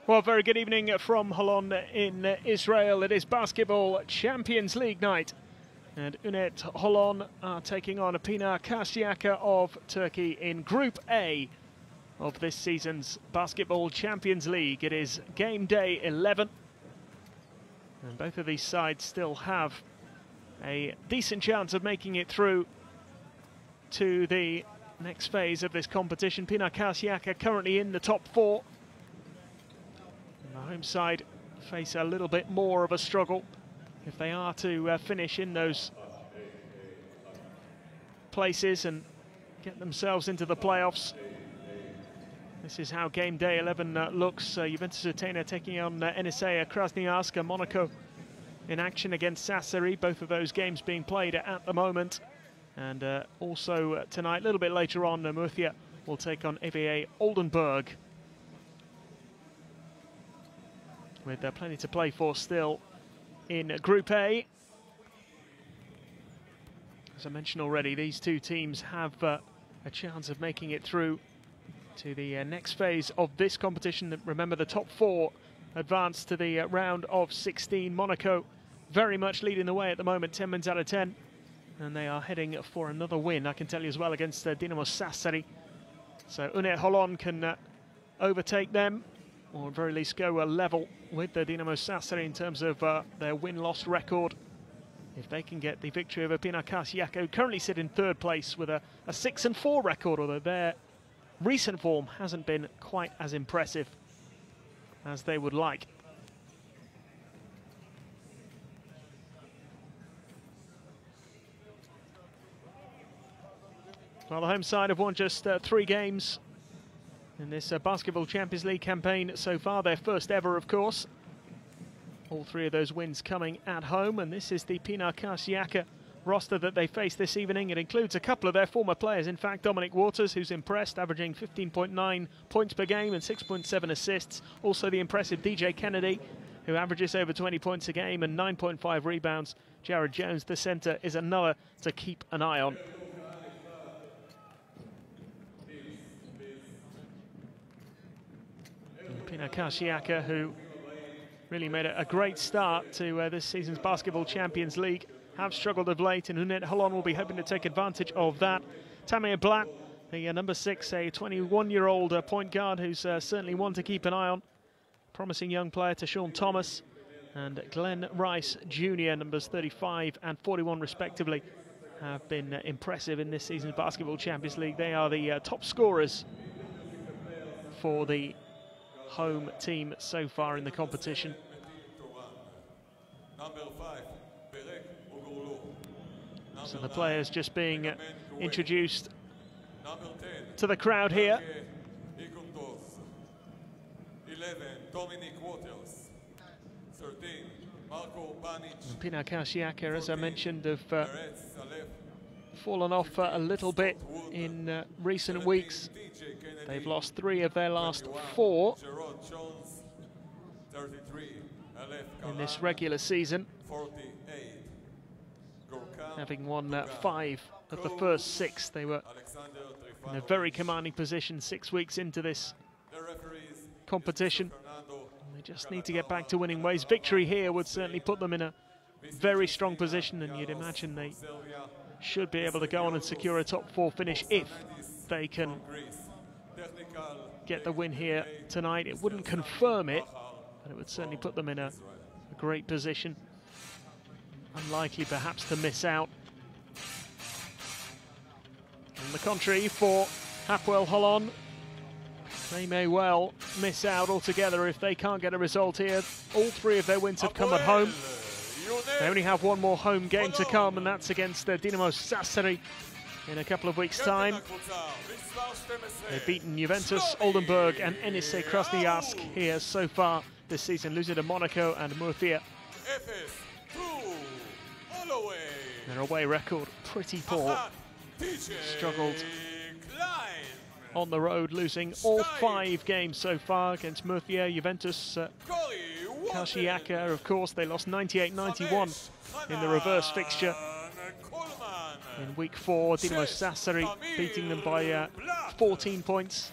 Well, very good evening from Holon in Israel. It is Basketball Champions League night. And UNET Holon are taking on Pinar Karsiyaka of Turkey in Group A of this season's Basketball Champions League. It is game day 11. And both of these sides still have a decent chance of making it through to the next phase of this competition. Pinar Karsiyaka currently in the top four. The home side face a little bit more of a struggle if they are to finish in those places and get themselves into the playoffs. This is how game day 11 looks. Juventus Athena taking on NSA Krasnoyarsk, Monaco in action against Sassari. Both of those games being played at the moment. And also tonight, a little bit later on, Murcia will take on EVA Oldenburg. With plenty to play for still in Group A. As I mentioned already, these two teams have a chance of making it through to the next phase of this competition. Remember, the top four advance to the round of 16. Monaco very much leading the way at the moment, 10 wins out of 10. And they are heading for another win, I can tell you as well, against Dinamo Sassari. So UNET Holon can overtake them, or at very least go level with the Dinamo Sassari in terms of their win-loss record. If they can get the victory over Pinar Karsiyaka, who currently sit in third place with a 6-4 record, although their recent form hasn't been quite as impressive as they would like. Well, the home side have won just 3 games in this Basketball Champions League campaign so far, their first ever, of course. All 3 of those wins coming at home, and this is the Pinar Karsiyaka roster that they face this evening. It includes a couple of their former players. In fact, Dominic Waters, who's impressed, averaging 15.9 points per game and 6.7 assists. Also the impressive DJ Kennedy, who averages over 20 points a game and 9.5 rebounds. Jared Jones, the centre, is another to keep an eye on. Pinar Karsiyaka, who really made a great start to this season's Basketball Champions League, have struggled of late, and UNET Holon will be hoping to take advantage of that. Tamir Blatt, the number 6, a 21-year-old point guard who's certainly one to keep an eye on. Promising young player to Sean Thomas, and Glenn Rice Jr., numbers 35 and 41 respectively, have been impressive in this season's Basketball Champions League. They are the top scorers for the home team so far in the competition. So the players just being introduced to the crowd here. 11, Dominic Waters. 13, Marco Banic. Pinar Karsiyaka, as I mentioned, have fallen off a little bit in recent weeks. They've lost 3 of their last 4 in this regular season, having won 5 of the first 6. They were in a very commanding position 6 weeks into this competition. They just need to get back to winning ways. Victory here would certainly put them in a very strong position, and you'd imagine they should be able to go on and secure a top 4 finish if they can get the win here tonight. It wouldn't confirm it, but it would certainly put them in a great position. Unlikely perhaps to miss out. On the contrary, for Hapoel Holon, they may well miss out altogether if they can't get a result here. All 3 of their wins have come at home. They only have 1 more home game to come, and that's against Dinamo Sassari in a couple of weeks' time. They've beaten Juventus, Oldenburg and NSA Krasnoyarsk here so far this season, losing to Monaco and Murcia. Their away record pretty poor. Struggled on the road, losing all 5 games so far against Murcia, Juventus, Karsiyaka. Of course, they lost 98-91 in the reverse fixture in week 4. Dinamo Sassari beating them by 14 points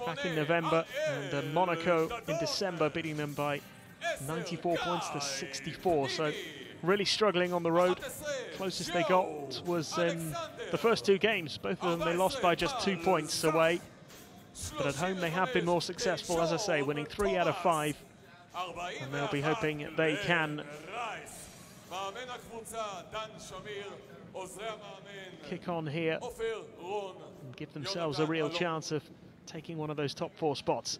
back in November, and Monaco in December, beating them by 94 points to 64. So really struggling on the road. Closest they got was in the first two games. Both of them they lost by just 2 points away. But at home they have been more successful, as I say, winning 3 out of 5. And they'll be hoping they can kick on here and give themselves a real chance of taking one of those top 4 spots.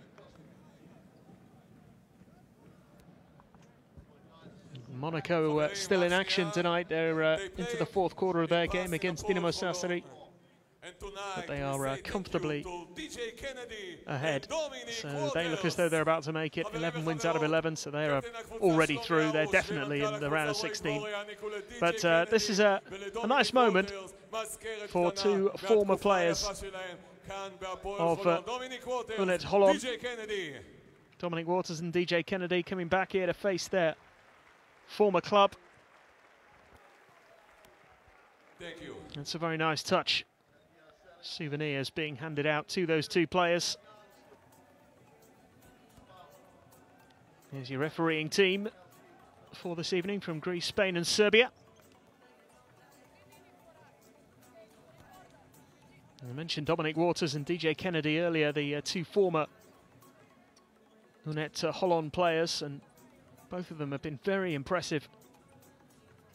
Monaco still in action tonight. They're into the 4th quarter of their game against Dinamo Sassari. But they are comfortably ahead, so they look as though they're about to make it. 11 wins out of 11, so they are already through. They're definitely in the round of 16. But this is a nice moment for 2 former players of UNET Holon. Dominic Waters and DJ Kennedy coming back here to face their former club. Thank you. That's a very nice touch. Souvenirs being handed out to those 2 players. Here's your refereeing team for this evening from Greece, Spain and Serbia. I mentioned Dominic Waters and DJ Kennedy earlier, the 2 former UNET Holon players, and both of them have been very impressive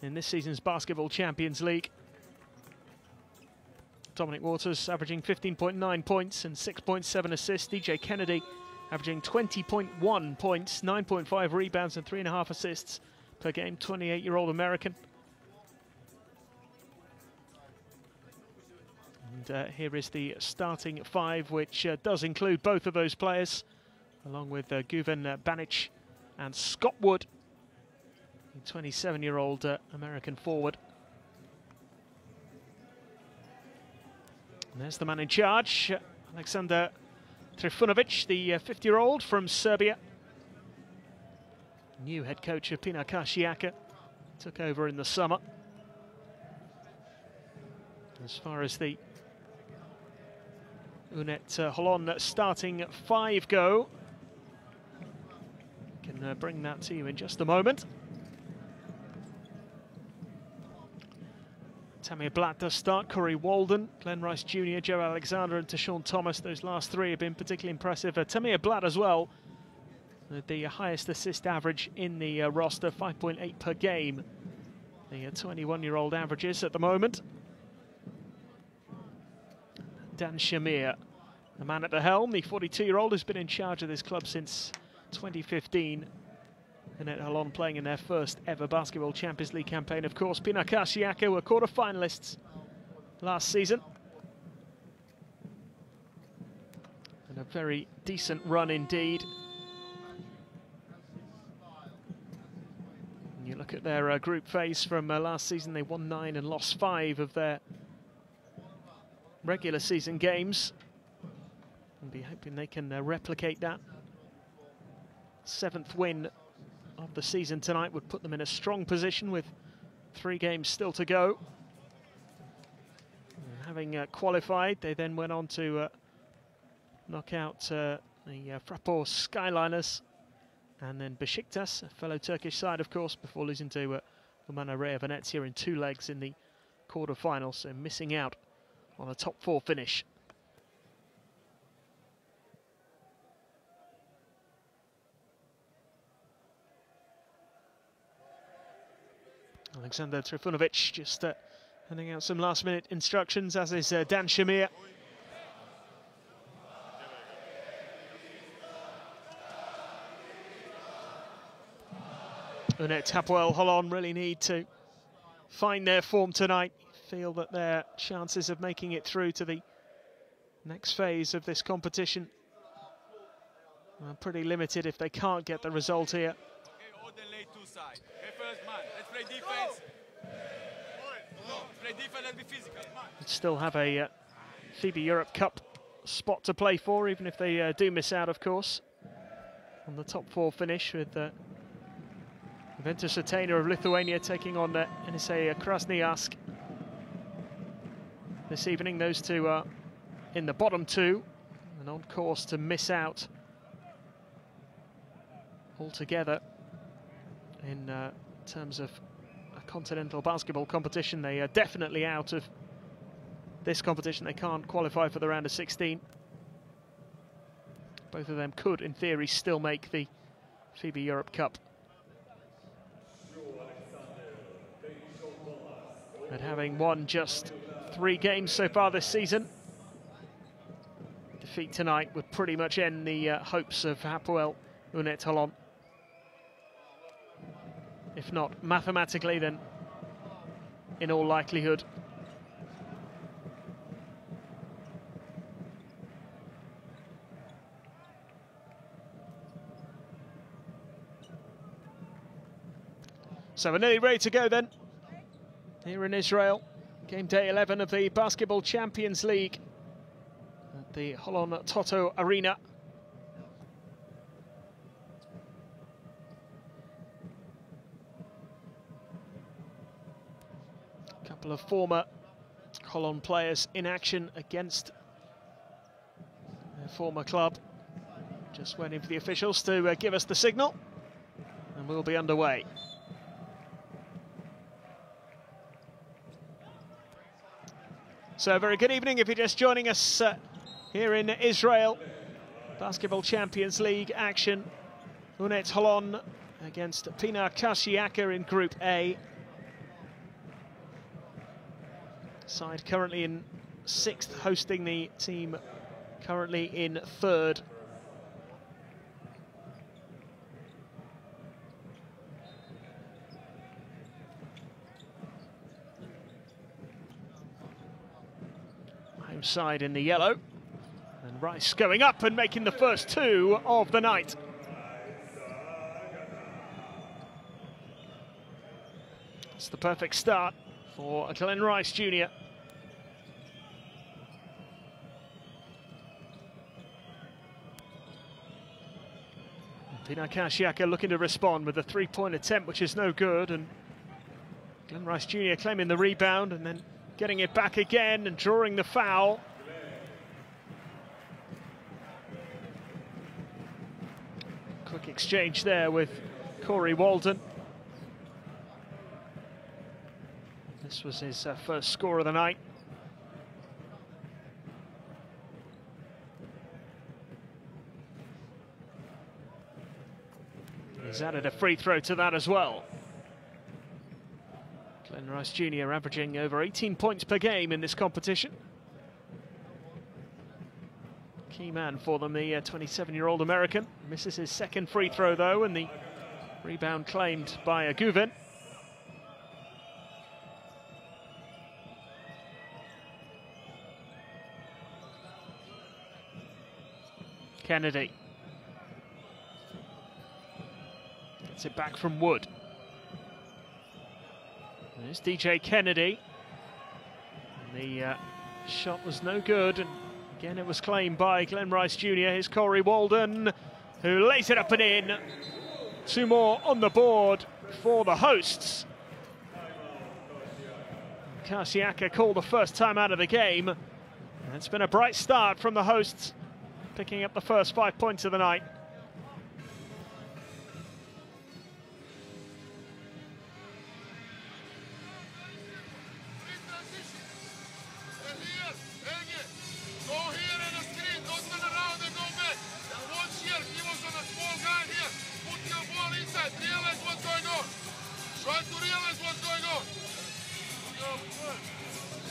in this season's Basketball Champions League. Dominic Waters averaging 15.9 points and 6.7 assists. DJ Kennedy averaging 20.1 points, 9.5 rebounds and 3.5 assists per game, 28-year-old American. And here is the starting 5, which does include both of those players, along with Guven Banic and Scott Wood, 27-year-old American forward. And there's the man in charge, Alexander Trifunovic, the 50-year-old from Serbia. New head coach of Pinar Karsiyaka, took over in the summer. As far as the UNET Holon starting 5 go, can bring that to you in just a moment. Tamir Blatt does start, Corey Walden, Glenn Rice Jr., Joe Alexander and Tashawn Thomas. Those last 3 have been particularly impressive. Tamir Blatt as well, the highest assist average in the roster, 5.8 per game. The 21-year-old averages at the moment. Dan Shamir, the man at the helm, the 42-year-old who's been in charge of this club since 2015. UNET Holon playing in their first ever Basketball Champions League campaign. Of course, Pinar Karsiyaka were quarter-finalists last season. And a very decent run indeed. And you look at their group phase from last season, they won 9 and lost 5 of their regular season games. And be hoping they can replicate that. 7th win of the season tonight would put them in a strong position with 3 games still to go. And having qualified, they then went on to knock out the Fraport Skyliners and then Besiktas, a fellow Turkish side of course, before losing to Umana Rea Venezia in 2 legs in the quarter-final, so missing out on a top 4 finish. Alexander Trifunovic just handing out some last-minute instructions, as is Dan Shamir. UNET Holon really need to find their form tonight. Feel that their chances of making it through to the next phase of this competition are pretty limited if they can't get the result here. Still have a FIBA Europe Cup spot to play for, even if they do miss out, of course, on the top 4 finish, with Juventus Athena of Lithuania taking on NSA Krasnoyarsk this evening. Those 2 are in the bottom 2, and on course to miss out altogether in terms of a continental basketball competition. They are definitely out of this competition. They can't qualify for the round of 16. Both of them could, in theory, still make the FIBA Europe Cup. But having won just 3 games so far this season, defeat tonight would pretty much end the hopes of Hapoel UNET Holon. If not mathematically, then in all likelihood. So we're nearly ready to go then, here in Israel. Game day 11 of the Basketball Champions League at the Holon Toto Arena. A couple of former Holon players in action against their former club. Just waiting for the officials to give us the signal, and we'll be underway. So very good evening if you're just joining us here in Israel. Basketball Champions League action. UNET Holon against Pinar Karsiyaka in Group A. Side currently in 6th, hosting the team currently in 3rd. Side in the yellow, and Rice going up and making the first 2 of the night. It's the perfect start for Glenn Rice Jr. Pinar Karsiyaka looking to respond with a 3-point attempt, which is no good, and Glenn Rice Jr. claiming the rebound and then getting it back again and drawing the foul. Quick exchange there with Corey Walden. This was his first score of the night. He's added a free throw to that as well. Glenn Rice Jr. averaging over 18 points per game in this competition. Key man for them, the 27-year-old American. Misses his second free throw though, and the rebound claimed by Guven. Kennedy gets it back from Wood. There's DJ Kennedy. And the shot was no good, and again it was claimed by Glenn Rice Jr. Here's Corey Walden, who lays it up and in. 2 more on the board for the hosts. Karsiyaka called the first time out of the game. And it's been a bright start from the hosts, picking up the first 5 points of the night.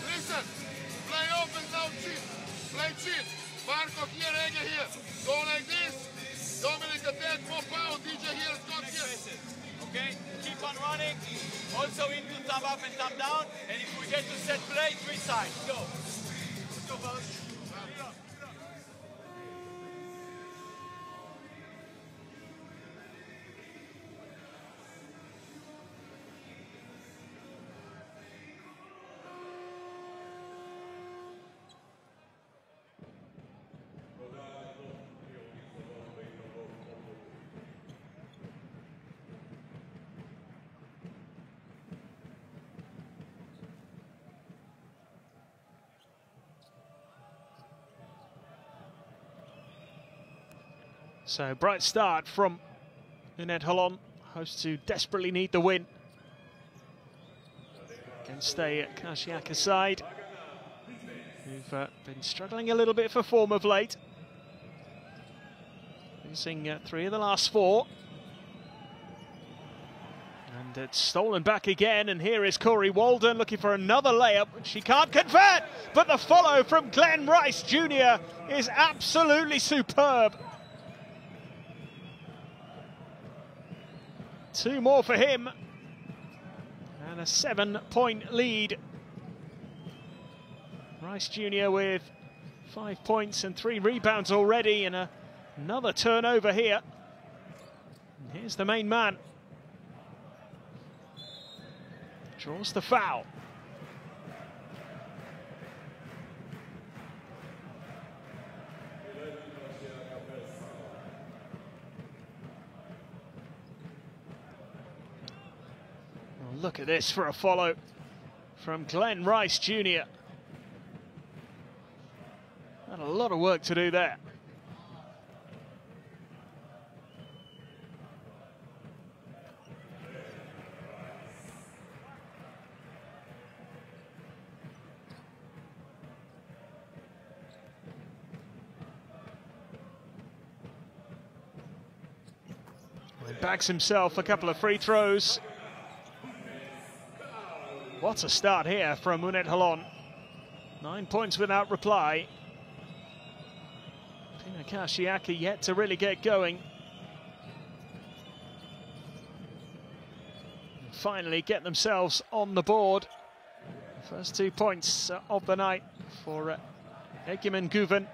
Listen, play open now, cheat. Play cheat. Marco here, Ege here. Go like this. Dominic attack, pop out. DJ here, Scott here. Okay, keep on running. Also into thumb up and thumb down. And if we get to set play, 3 sides. Go. Let's go, fellas. So bright start from UNET Holon, hosts who desperately need the win against a Karsiyaka side who've been struggling a little bit for form of late, losing 3 of the last 4. And it's stolen back again, and here is Corey Walden looking for another layup. She can't convert, but the follow from Glenn Rice Jr. is absolutely superb. 2 more for him, and a 7-point lead. Rice Jr. with 5 points and 3 rebounds already, and another turnover here. And here's the main man. Draws the foul. Well, look at this for a follow from Glenn Rice Jr. Had a lot of work to do there. Bags himself a couple of free throws. What a start here from UNET Holon. 9 points without reply. Pinar Karsiyaka yet to really get going. And finally get themselves on the board. The first 2 points of the night for Egemen Guven.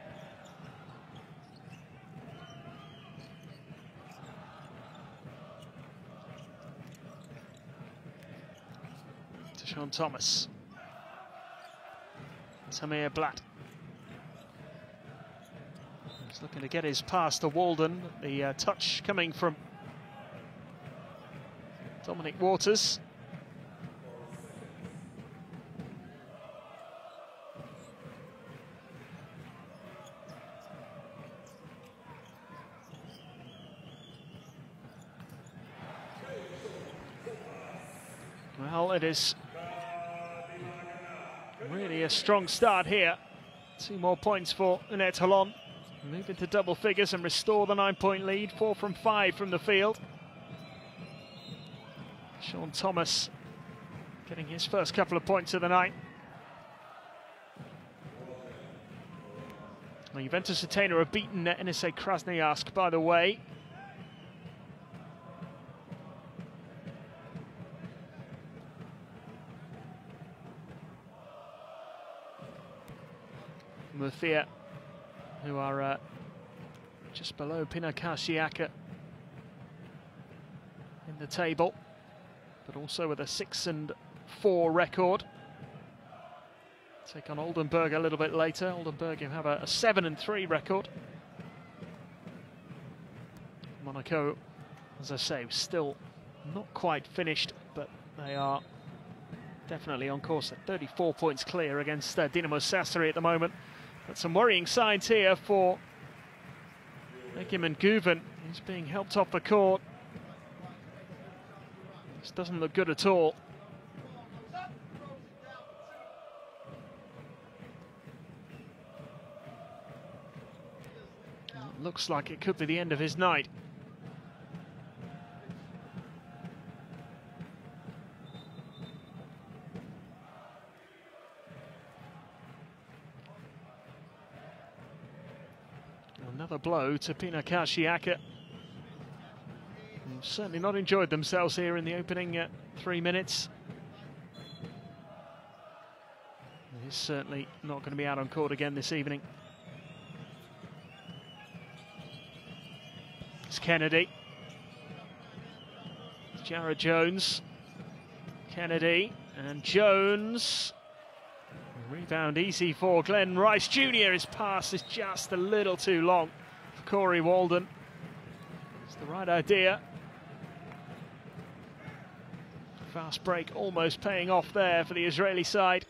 Sean Thomas. Tamir Blatt. He's looking to get his pass to Walden. The touch coming from Dominic Waters. Well, it is really a strong start here. 2 more points for UNET Holon. Move into double figures and restore the 9-point lead. 4 from 5 from the field. Sean Thomas getting his first couple of points of the night. Well, Juventus Athena have beaten NSA Krasnoyarsk, by the way. Murcia, who are just below Pinar Karsiyaka in the table, but also with a 6-4 record. Take on Oldenburg a little bit later. Oldenburg who have a 7-3 record. Monaco, as I say, still not quite finished, but they are definitely on course at 34 points clear against Dinamo Sassari at the moment. But some worrying signs here for Egemen Guven. He's being helped off the court. This doesn't look good at all. It looks like it could be the end of his night. Another blow to Pinar Karsiyaka. Certainly not enjoyed themselves here in the opening 3 minutes. He's certainly not going to be out on court again this evening. It's Kennedy. It's Jared Jones. Kennedy and Jones. Rebound easy for Glenn Rice Jr. His pass is just a little too long for Corey Walden. It's the right idea. Fast break almost paying off there for the Israeli side.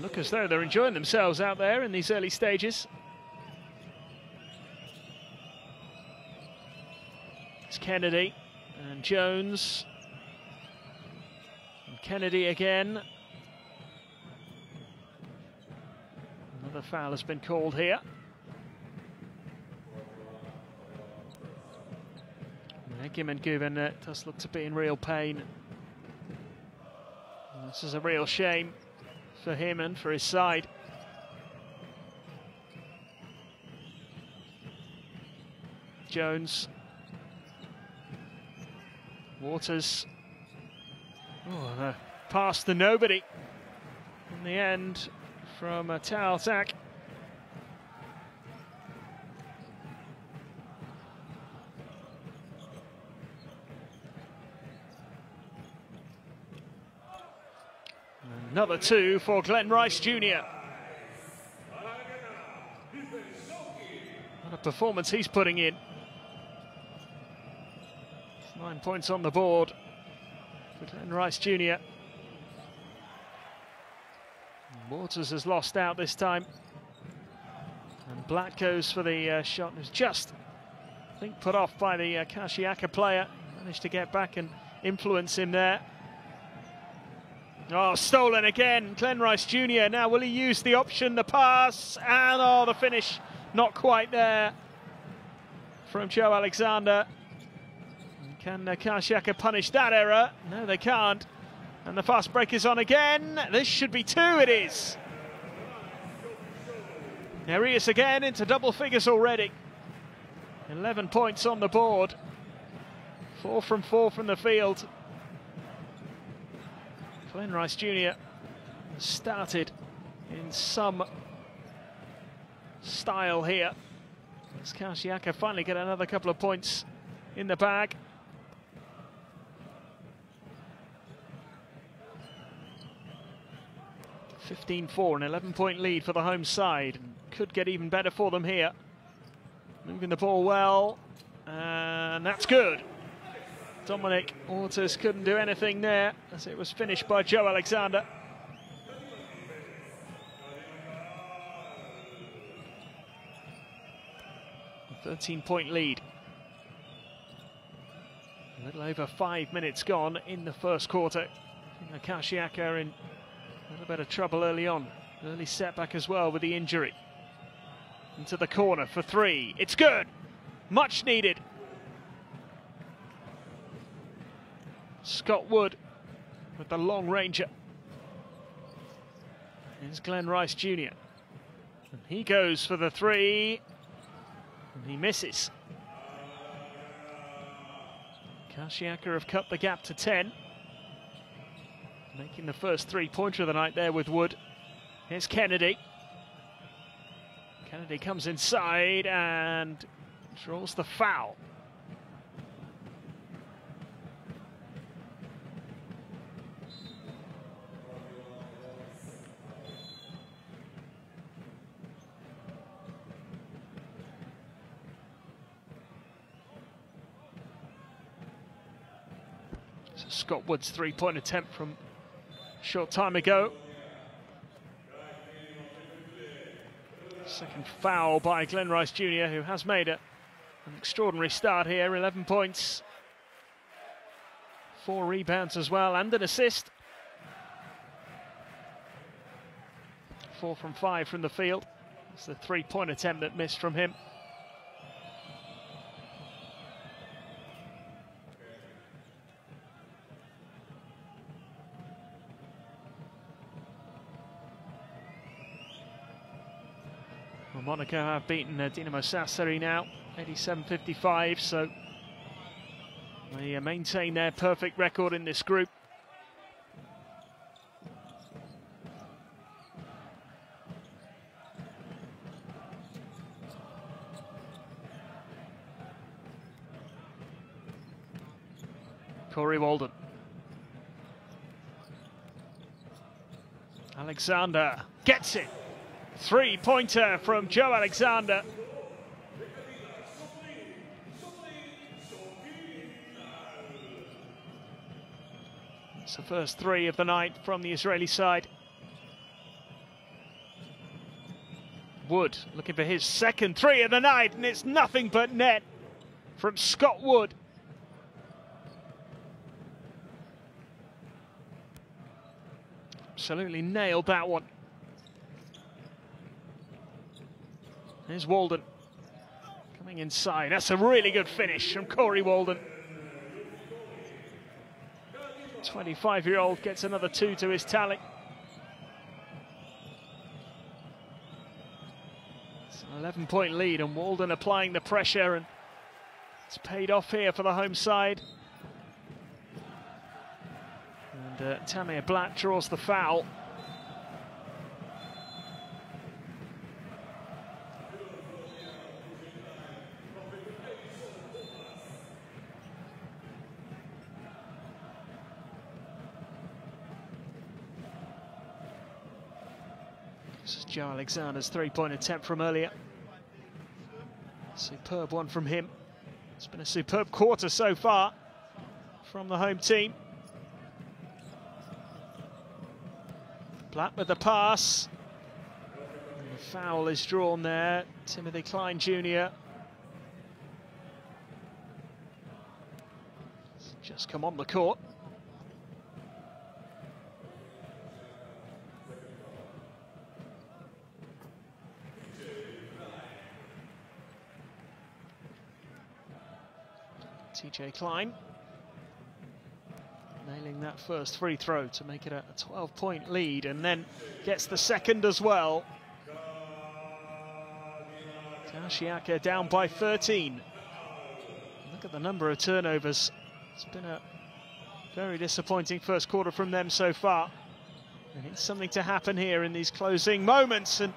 Look as though they're enjoying themselves out there in these early stages. It's Kennedy and Jones. And Kennedy again. Another foul has been called here. Egemen Guven does look to be in real pain. And this is a real shame for him and for his side. Jones. Waters. Oh, the pass to nobody. In the end, from Tal Zak. Another two for Glenn Rice Jr. What a performance he's putting in. 9 points on the board for Glenn Rice Jr. Waters has lost out this time. And Black goes for the shot. It was just, I think, put off by the Karsiyaka player. Managed to get back and influence him there. Oh, stolen again, Glenn Rice Jr. Now, will he use the option, the pass? And, oh, the finish, not quite there from Joe Alexander. Can Karsiyaka punish that error? No, they can't. And the fast break is on again. This should be two, it is. There he is again, into double figures already. 11 points on the board. 4 from 4 from the field. Glenn Rice Jr. started in some style here. As Karsiyaka finally get another couple of points in the bag. (15-4), an 11-point lead for the home side. Could get even better for them here. Moving the ball well, and that's good. Dominic Waters couldn't do anything there as it was finished by Joe Alexander. A 13-point lead. A little over 5 minutes gone in the first quarter. Karsiyaka in a little bit of trouble early on. Early setback as well with the injury. Into the corner for three. It's good. Much needed. Scott Wood with the long ranger. Here's Glenn Rice Jr. And he goes for the three. And he misses. Karsiyaka have cut the gap to 10. Making the first three-pointer of the night there with Wood. Here's Kennedy. Kennedy comes inside and draws the foul. So Scott Wood's three-point attempt from a short time ago. Second foul by Glenn Rice Jr., who has made an extraordinary start here. 11 points, 4 rebounds as well, and an assist. 4 from 5 from the field. It's the three-point attempt that missed from him. Well, Monaco have beaten Dinamo Sassari now, 87-55, so they maintain their perfect record in this group. Corey Walden. Alexander gets it. Three-pointer from Joe Alexander. It's the first three of the night from the Israeli side. Wood looking for his second three of the night, and it's nothing but net from Scott Wood. absolutely nailed that one. Here's Walden coming inside. That's a really good finish from Corey Walden. 25-year-old gets another 2 to his tally. It's an 11-point lead, and Walden applying the pressure, and it's paid off here for the home side. And Tamir Blatt draws the foul. This is Joe Alexander's three-point attempt from earlier. Superb one from him. It's been a superb quarter so far from the home team. Blatt with the pass. And the foul is drawn there. Timothy Klein Jr. It's just come on the court. TJ Klein nailing that first free throw to make it a 12-point lead, and then gets the second as well. Karsiyaka down by 13. Look at the number of turnovers. It's been a very disappointing first quarter from them so far. They need something to happen here in these closing moments, and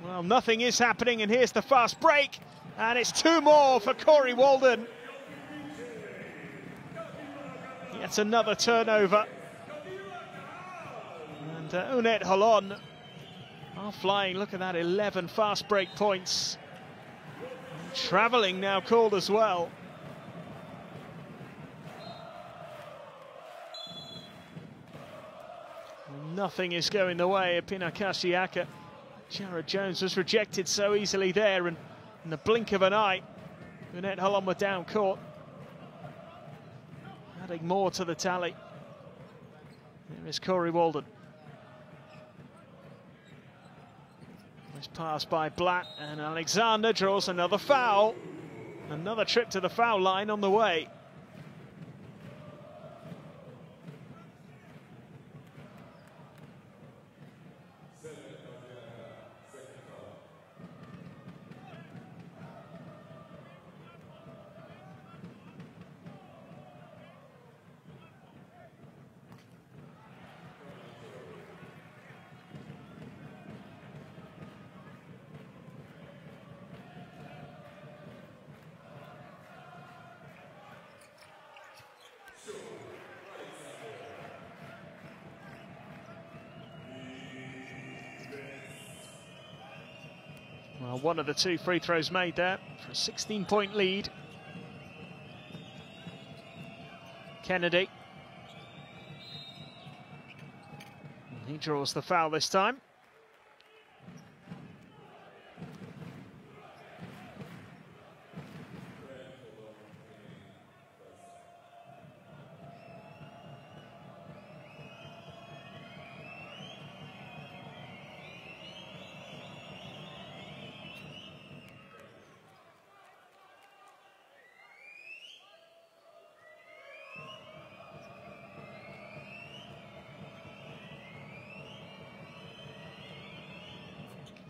well, nothing is happening, and here's the fast break, and it's 2 more for Corey Walden. Yet another turnover. And UNET Holon are flying. Look at that, 11 fast break points. Travelling now called as well. Nothing is going the way of Pinar Karsiyaka. Jared Jones was rejected so easily there, and in the blink of an eye, UNET Holon were down court. Adding more to the tally. There is Corey Walden. Nice pass by Blatt, and Alexander draws another foul. Another trip to the foul line on the way. Well, one of the 2 free throws made there for a 16-point lead. Kennedy. And he draws the foul this time.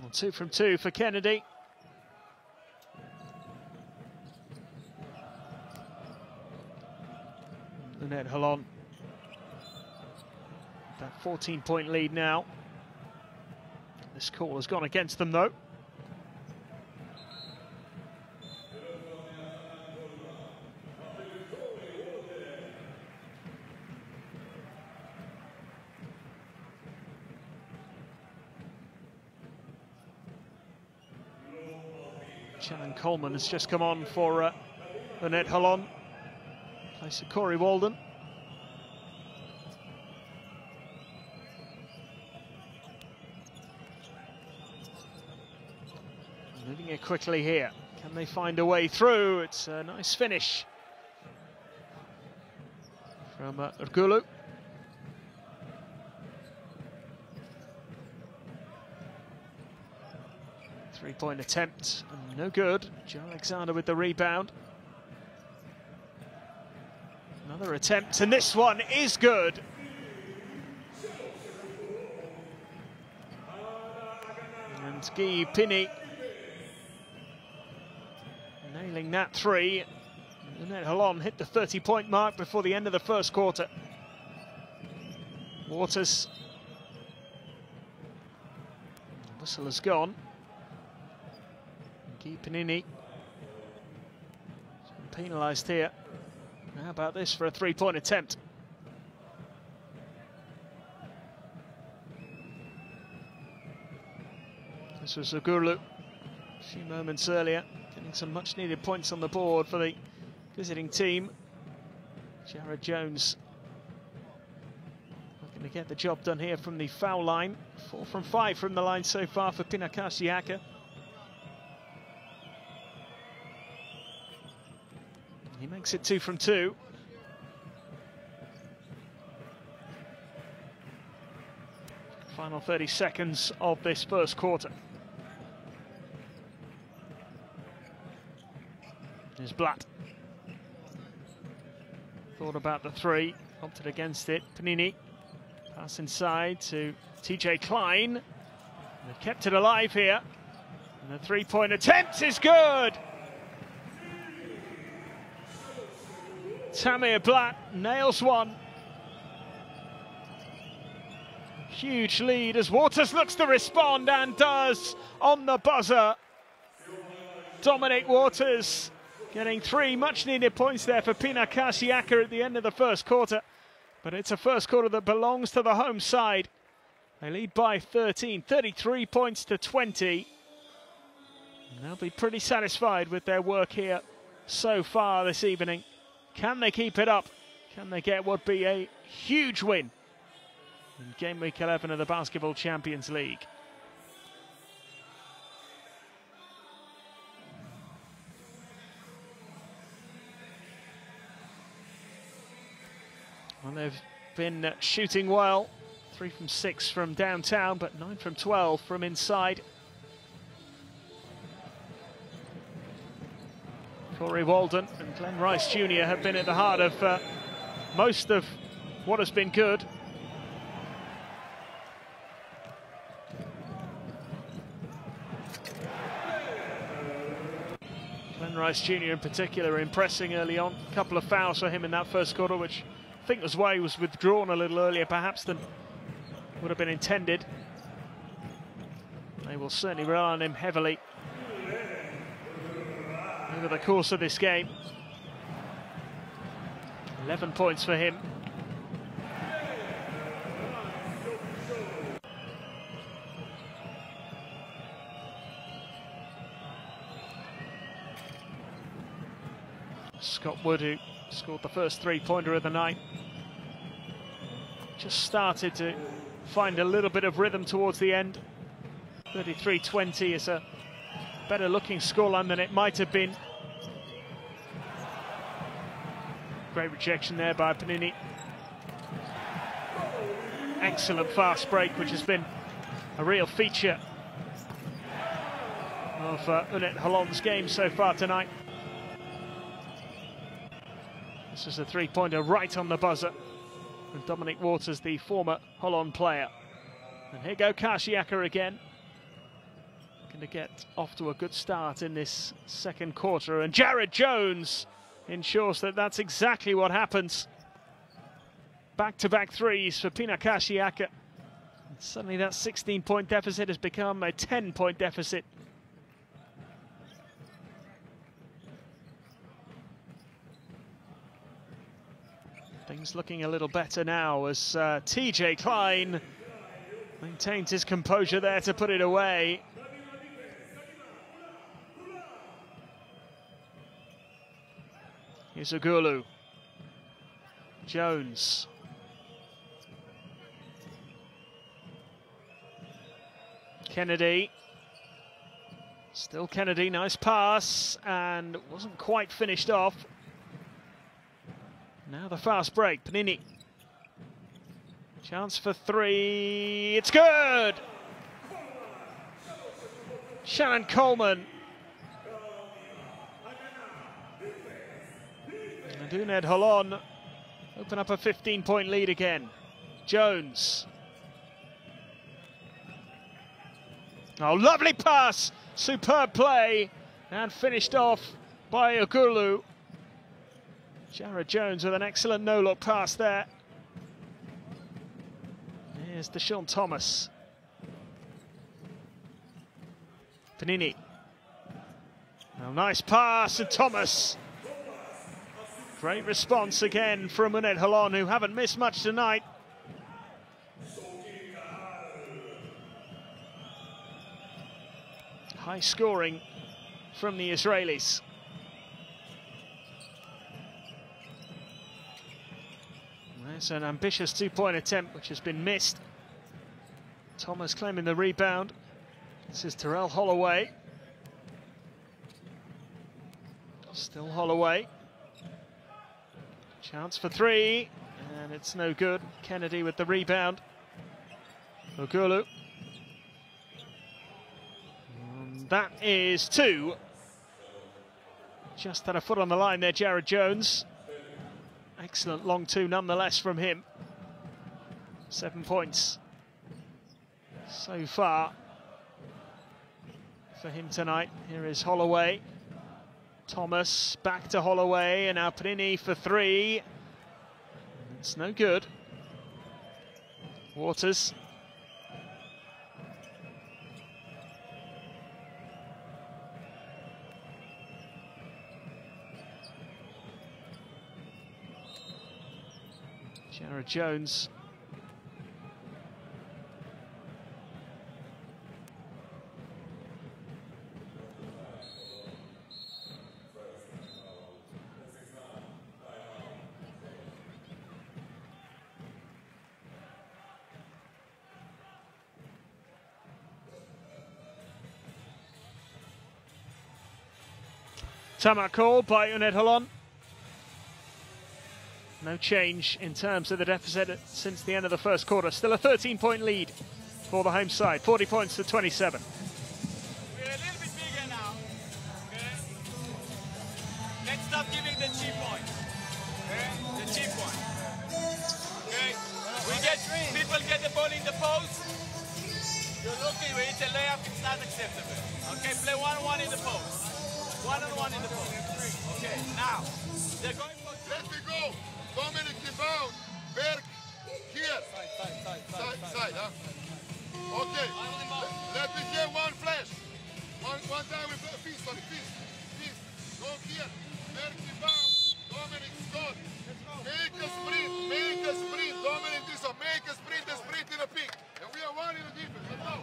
Well, 2 from 2 for Kennedy. UNET Holon. That 14-point lead now. This call has gone against them, though. Shannon Coleman has just come on for UNET Holon. Place of Corey Walden. Moving it quickly here. Can they find a way through? It's a nice finish from Urgulu. Three-point attempt, no good. Joe Alexander with the rebound. Another attempt, and this one is good. And Guy Pini nailing that three. UNET Holon hit the 30-point mark before the end of the first quarter. Waters. The whistle has gone. Guy Pini penalised here. How about this for a three-point attempt? This was Zagurlu a few moments earlier, getting some much-needed points on the board for the visiting team. Jared Jones looking to get the job done here from the foul line. 4 from 5 from the line so far for Pinar Karsiyaka. He makes it 2 from 2. Final 30 seconds of this first quarter. Here's Blatt. Thought about the three, opted against it. Panini. Pass inside to TJ Klein. They've kept it alive here. And the three-point attempt is good! Tamir Blatt nails one. Huge lead as Waters looks to respond and does on the buzzer. Dominic Waters getting 3 much-needed points there for Pinar Karsiyaka at the end of the first quarter. But it's a first quarter that belongs to the home side. They lead by 13, 33 points to 20. And they'll be pretty satisfied with their work here so far this evening. Can they keep it up? Can they get what would be a huge win in game week 11 of the Basketball Champions League? Well, they've been shooting well. 3 from 6 from downtown, but 9 from 12 from inside. Corey Walden and Glenn Rice Jr. have been at the heart of most of what has been good. Glenn Rice Jr. in particular impressing early on. A couple of fouls for him in that first quarter, which I think was why he was withdrawn a little earlier perhaps than would have been intended. They will certainly rely on him heavily over the course of this game. 11 points for him. Scott Wood, who scored the first three-pointer of the night, just started to find a little bit of rhythm towards the end. 33-20 is a better looking scoreline than it might have been. Great rejection there by Panini. Excellent fast break, which has been a real feature of UNET Holon's game so far tonight. This is a three-pointer right on the buzzer. And Dominic Waters, the former Holon player. And here go Karsiyaka again. Going to get off to a good start in this second quarter. And Jared Jones ensures that that's exactly what happens. Back-to-back threes for Pinar Karsiyaka. And suddenly that 16-point deficit has become a 10-point deficit. Things looking a little better now as TJ Klein maintains his composure there to put it away. Here's Zagurlu. Jones. Kennedy. Still Kennedy, nice pass, and wasn't quite finished off. Now the fast break, Panini. Chance for three, it's good! Shannon Coleman. And UNET Holon open up a 15-point lead again. Jones. Oh, lovely pass. Superb play. And finished off by Ogulu. Jared Jones with an excellent no-look pass there. Here's Deshaun Thomas. Panini. Oh, nice pass, and Thomas. Great response again from UNET Holon, who haven't missed much tonight. High scoring from the Israelis. There's an ambitious two-point attempt which has been missed. Thomas claiming the rebound. This is Terrell Holloway. Still Holloway. Chance for three, and it's no good. Kennedy with the rebound. Ogulu. And that is two. Just had a foot on the line there, Jared Jones. Excellent long two nonetheless from him. 7 points so far for him tonight. Here is Holloway. Thomas back to Holloway, and now Panini for three. It's no good. Waters. Jared Jones. Timeout call by UNET Holon. No change in terms of the deficit since the end of the first quarter. Still a 13-point lead for the home side. 40 points to 27. We're a little bit bigger now. Okay? Let's stop giving the cheap one. Okay? The cheap one. Okay? People get the ball in the post. You're looking, we hit a layup, it's not acceptable. Okay, play 1-on-1 in the post. 1-on-1 in the post. Okay, now, they're going for... Let me go. Dominic inbound. Berg here. Side, huh? Okay. Let me get one flash. One time with feast. Go here. Berg inbound. Dominic Scott. Make a sprint. Dominic this one. Make a sprint in a pick. And we are one in the defense. Let's go.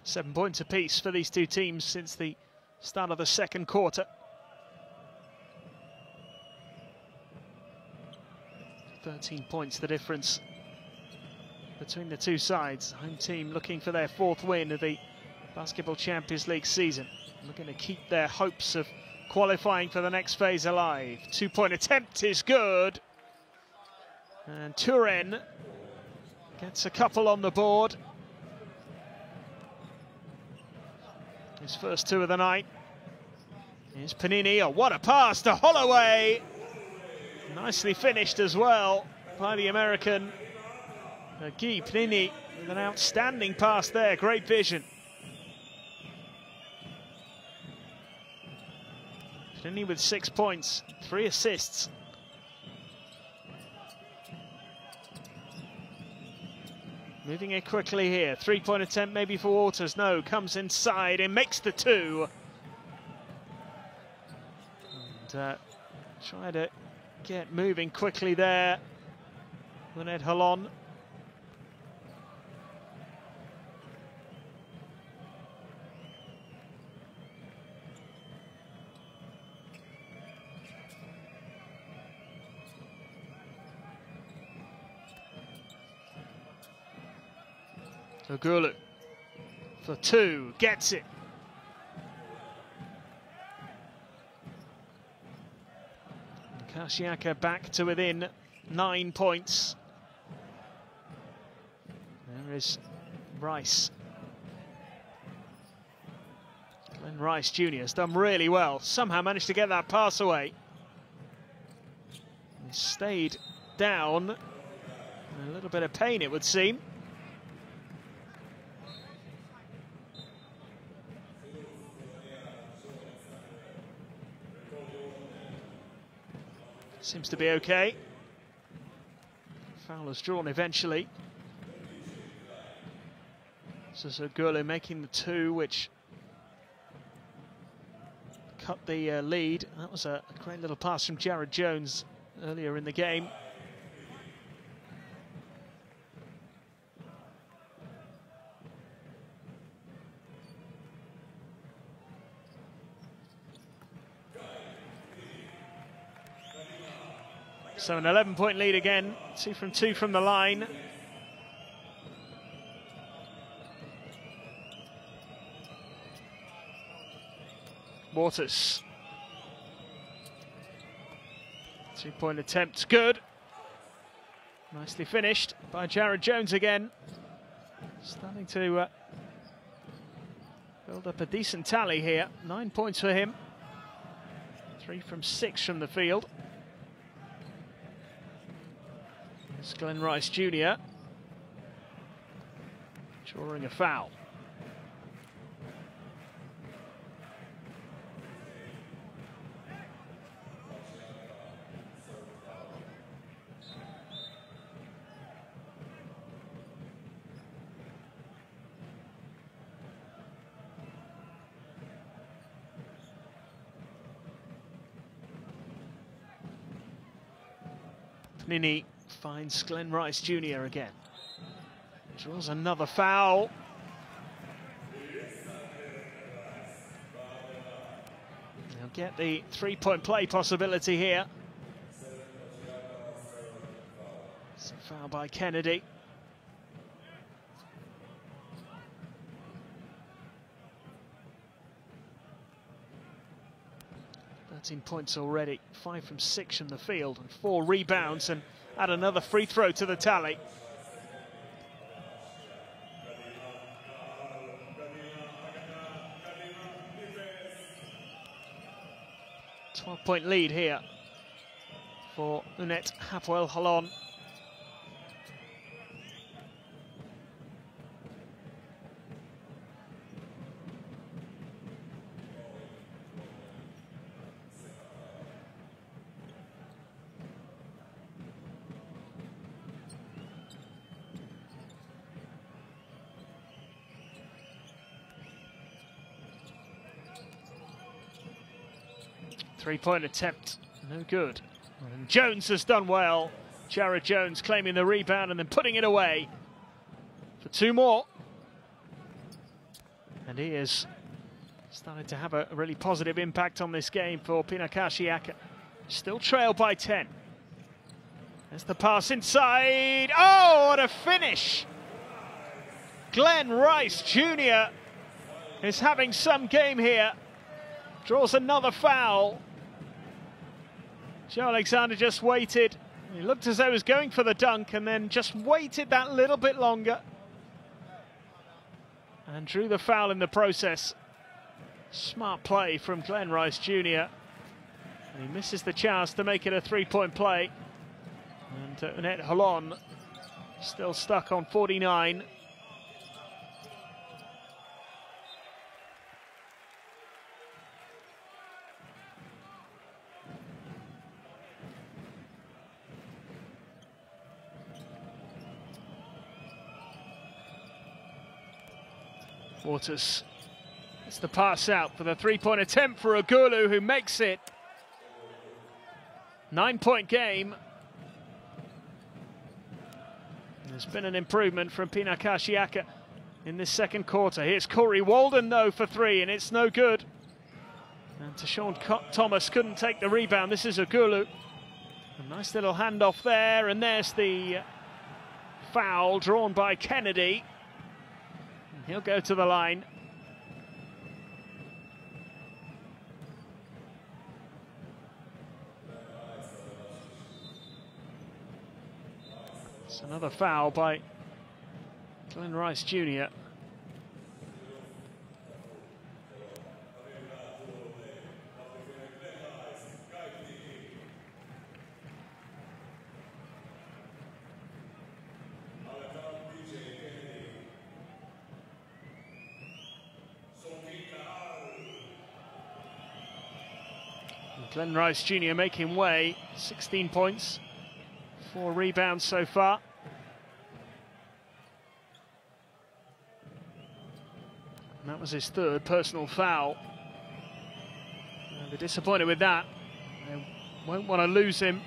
7 points apiece for these two teams since the start of the second quarter. 13 points the difference between the two sides. Home team looking for their fourth win of the Basketball Champions League season. Looking to keep their hopes of qualifying for the next phase alive. 2-point attempt is good. And Turin gets a couple on the board. His first two of the night. Here's Panini. Oh, what a pass to Holloway. Nicely finished as well by the American. Guy Panini with an outstanding pass there. Great vision. Panini with 6 points, 3 assists. Moving it quickly here. 3-point attempt maybe for Waters. No, comes inside and makes the two. And try to get moving quickly there. UNET Holon. Ogulu for two, gets it. Karsiyaka back to within 9 points. There is Rice. Glenn Rice Jr. has done really well. Somehow managed to get that pass away. He stayed down. A little bit of pain, it would seem. Seems to be okay. Foul is drawn eventually. Gulu making the two, which cut the lead. That was a great little pass from Jared Jones earlier in the game. So an 11-point lead again, 2 from 2 from the line. Waters. 2-point attempt, good. Nicely finished by Jared Jones again. Starting to build up a decent tally here. 9 points for him. 3 from 6 from the field. It's Glenn Rice Jr. drawing a foul. Nini finds Glenn Rice Jr. again. Draws another foul. They'll get the 3-point play possibility here. It's a foul by Kennedy. Points already, 5 from 6 from the field and 4 rebounds, and add another free throw to the tally. .12-point lead here for UNET Holon. Three-point attempt, no good. And Jones has done well. Jared Jones claiming the rebound and then putting it away for 2 more. And he has started to have a really positive impact on this game for Pinar Karsiyaka. Still trailed by 10. There's the pass inside. Oh, what a finish! Glenn Rice Jr. is having some game here. Draws another foul. Joe Alexander just waited. He looked as though he was going for the dunk and then just waited that little bit longer. And drew the foul in the process. Smart play from Glenn Rice Jr. And he misses the chance to make it a 3-point play. And UNET Holon still stuck on 49. Waters. It's the pass out for the 3-point attempt for Gulu, who makes it. 9-point game. There's been an improvement from Pinar Karsiyaka in this second quarter. Here's Corey Walden, though, for 3, and it's no good. And Tashawn Thomas couldn't take the rebound. This is Gulu. A nice little handoff there, and there's the foul drawn by Kennedy. He'll go to the line. It's another foul by Glenn Rice Jr. Glenn Rice Jr. making way, 16 points, 4 rebounds so far. And that was his 3rd personal foul. They're disappointed with that. They won't want to lose him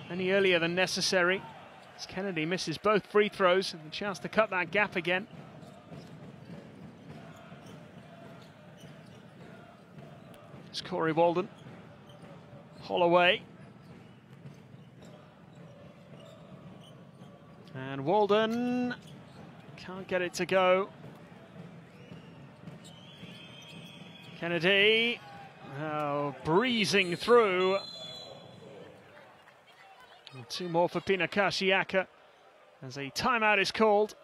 any earlier than necessary, as Kennedy misses both free throws and the chance to cut that gap again. It's Corey Walden. Holloway. And Walden can't get it to go. Kennedy, breezing through. And 2 more for Pinar Karsiyaka as a timeout is called.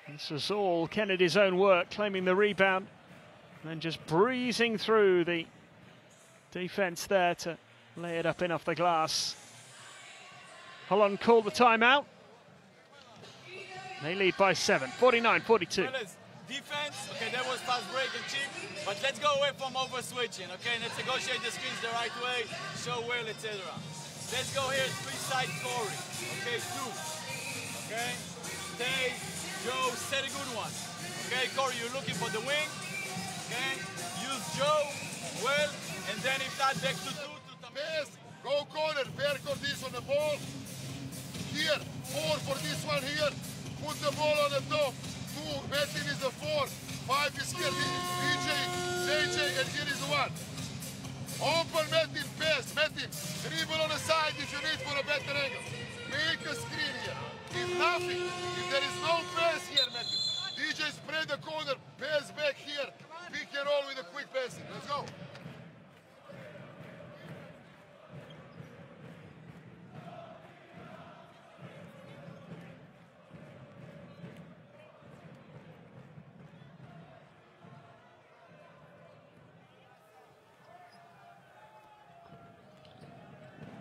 This was all Kennedy's own work, claiming the rebound and then just breezing through the defense there to lay it up in off the glass. Holon called the timeout. They lead by 7, 49-42. Defense, okay, that was fast break and cheap, but let's go away from over switching, okay? Let's negotiate the screens the right way, show well, etc. Let's go here, 3-side Corey, okay, 2, okay? Stay, Joe, set a good one, okay? Corey, you're looking for the wing, okay? Use Joe, well, and then if not, back to 2 to Pass, go corner, Berk on this on the ball. Here, 4 for this one here. Put the ball on the top. 2, Metin is the 4. 5 is here, DJ, JJ, and here is the 1. Open Metin, pass, Metin. Dribble on the side if you need for a better angle. Make a screen here. If nothing, if there is no pass here, Metin. DJ spread the corner, pass back here. Pick and roll with a quick passing. Let's go.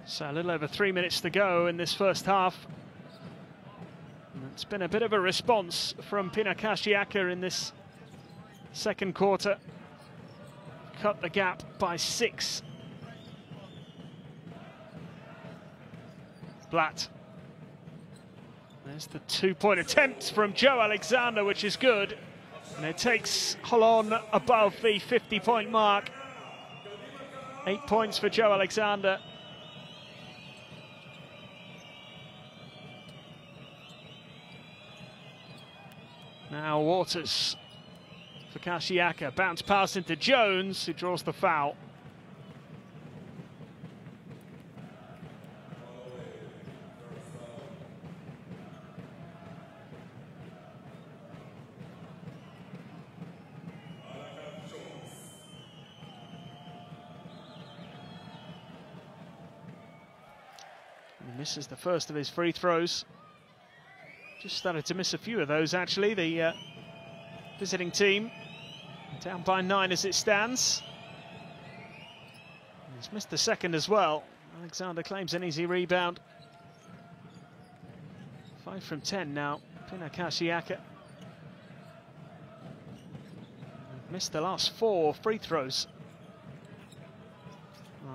So a little over 3 minutes to go in this first half. And it's been a bit of a response from Pinar Karsiyaka in this second quarter. Cut the gap by 6. Blatt. There's the 2-point attempt from Joe Alexander, which is good. And it takes Holon above the 50-point mark. 8 points for Joe Alexander. Now Waters for Karsiyaka. Bounce pass into Jones, who draws the foul. He misses the first of his free throws. Just started to miss a few of those, actually, the visiting team. Down by 9 as it stands. He's missed the second as well. Alexander claims an easy rebound. 5 from 10 now, Pinar Karsiyaka. Missed the last 4 free throws.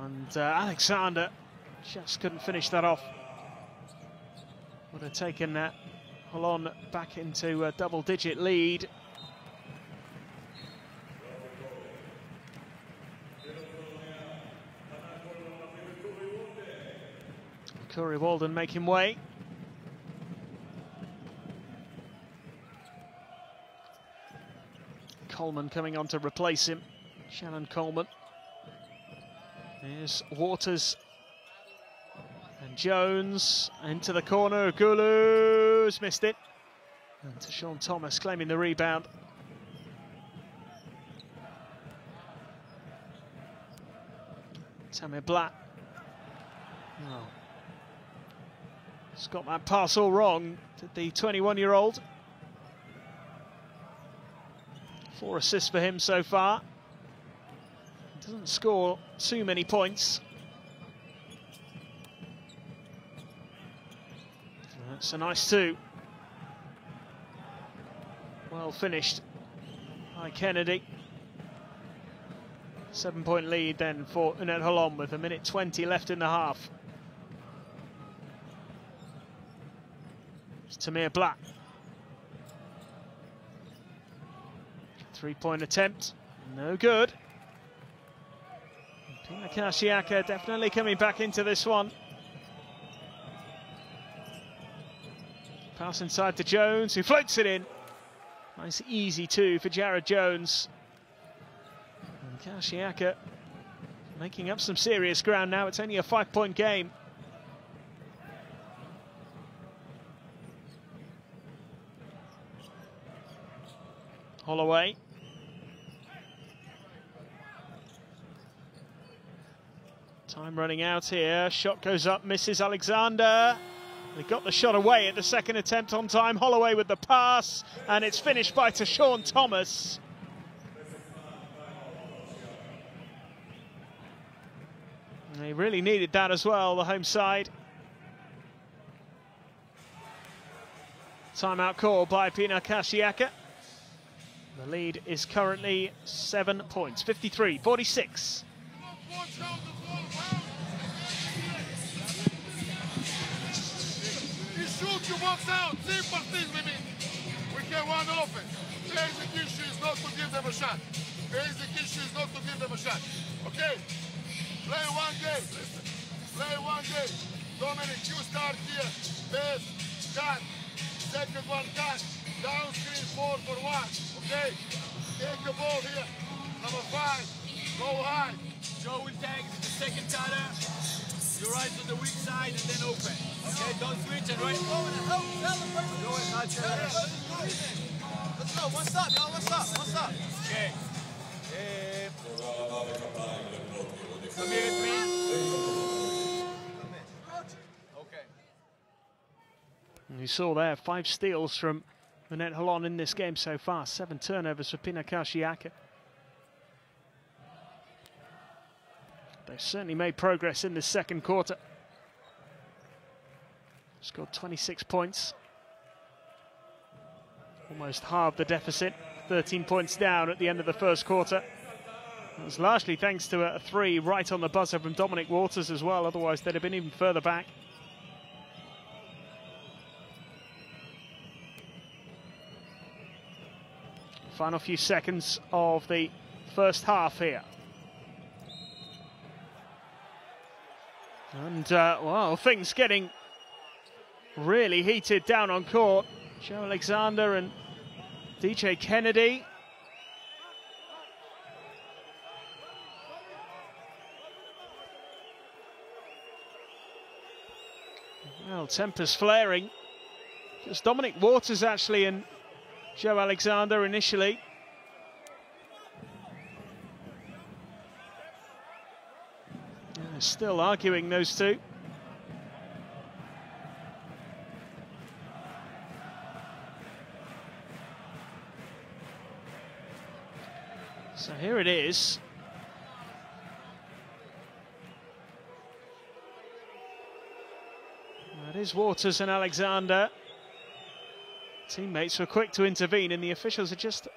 And Alexander just couldn't finish that off. Would have taken that Holon back into a double-digit lead. Corey Walden making way. Coleman coming on to replace him. Shannon Coleman. Here's Waters. And Jones into the corner. Gulu's missed it. And to Sean Thomas claiming the rebound. Tamir Blatt. Oh. He's got that pass all wrong, did the 21-year-old. 4 assists for him so far. Doesn't score too many points. That's a nice 2. Well finished by Kennedy. 7-point lead then for UNET Holon with 1:20 left in the half. It's Tamir Blatt. 3-point attempt, no good. Pinar Karsiyaka definitely coming back into this one. Pass inside to Jones, who floats it in. Nice easy 2 for Jared Jones. And Karsiyaka making up some serious ground now. It's only a 5-point game. Holloway. Time running out here. Shot goes up, misses Alexander. They got the shot away at the second attempt on time. Holloway with the pass, and it's finished by Sean Thomas. And they really needed that as well, the home side. Timeout call by Pinar Karsiyaka. The lead is currently 7 points, 53-46. Shoot, you box out. Simple things, baby. We can run offense. Basic issue is not to give them a shot. Basic issue is not to give them a shot. Okay? Play one game. Listen. Play one game. Dominic, you start here. Pass, cut. Second one, cut. Down screen, 4 for 1. Okay? Take the ball here. Number 5. Go high. Joe will tag the second cutter. You rise to the weak side and then open. Okay, don't switch and right. Let's go, one stop, y'all, one stop. Okay. Come here with me. Okay. And you saw there 5 steals from UNET Holon in this game so far. 7 turnovers for Pinar Karsiyaka. They've certainly made progress in the second quarter. Scored 26 points. Almost halved the deficit. 13 points down at the end of the first quarter. It was largely thanks to a 3 right on the buzzer from Dominic Waters as well. Otherwise, they'd have been even further back. Final few seconds of the first half here. And, well, things getting really heated down on court. Joe Alexander and DJ Kennedy. Well, tempers flaring. It's Dominic Waters, actually, and Joe Alexander initially. Still arguing, those two. So here it is. That is Waters and Alexander. Teammates were quick to intervene, and the officials are just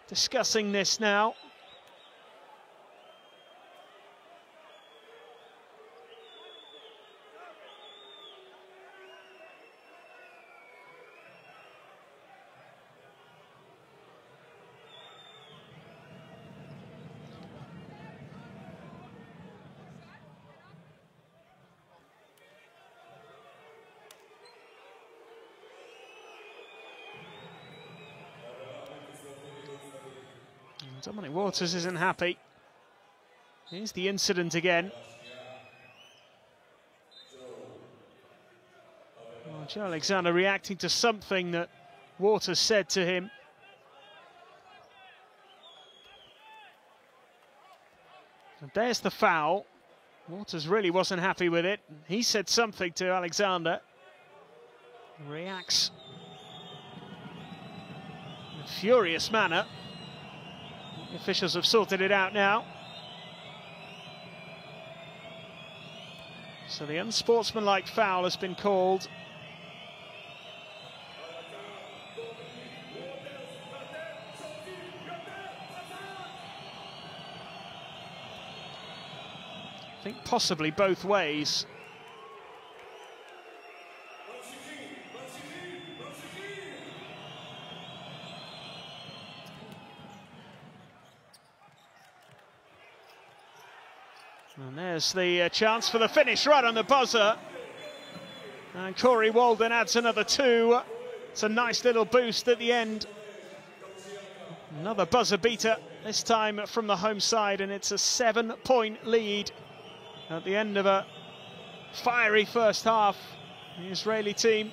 discussing this now. Dominic Waters isn't happy. Here's the incident again. Well, Joe Alexander reacting to something that Waters said to him. And there's the foul. Waters really wasn't happy with it. He said something to Alexander. He reacts in a furious manner. The officials have sorted it out now. So the unsportsmanlike foul has been called. I think possibly both ways. And there's the chance for the finish right on the buzzer. And Corey Walden adds another 2. It's a nice little boost at the end. Another buzzer beater, this time from the home side, and it's a 7-point lead at the end of a fiery first half. The Israeli team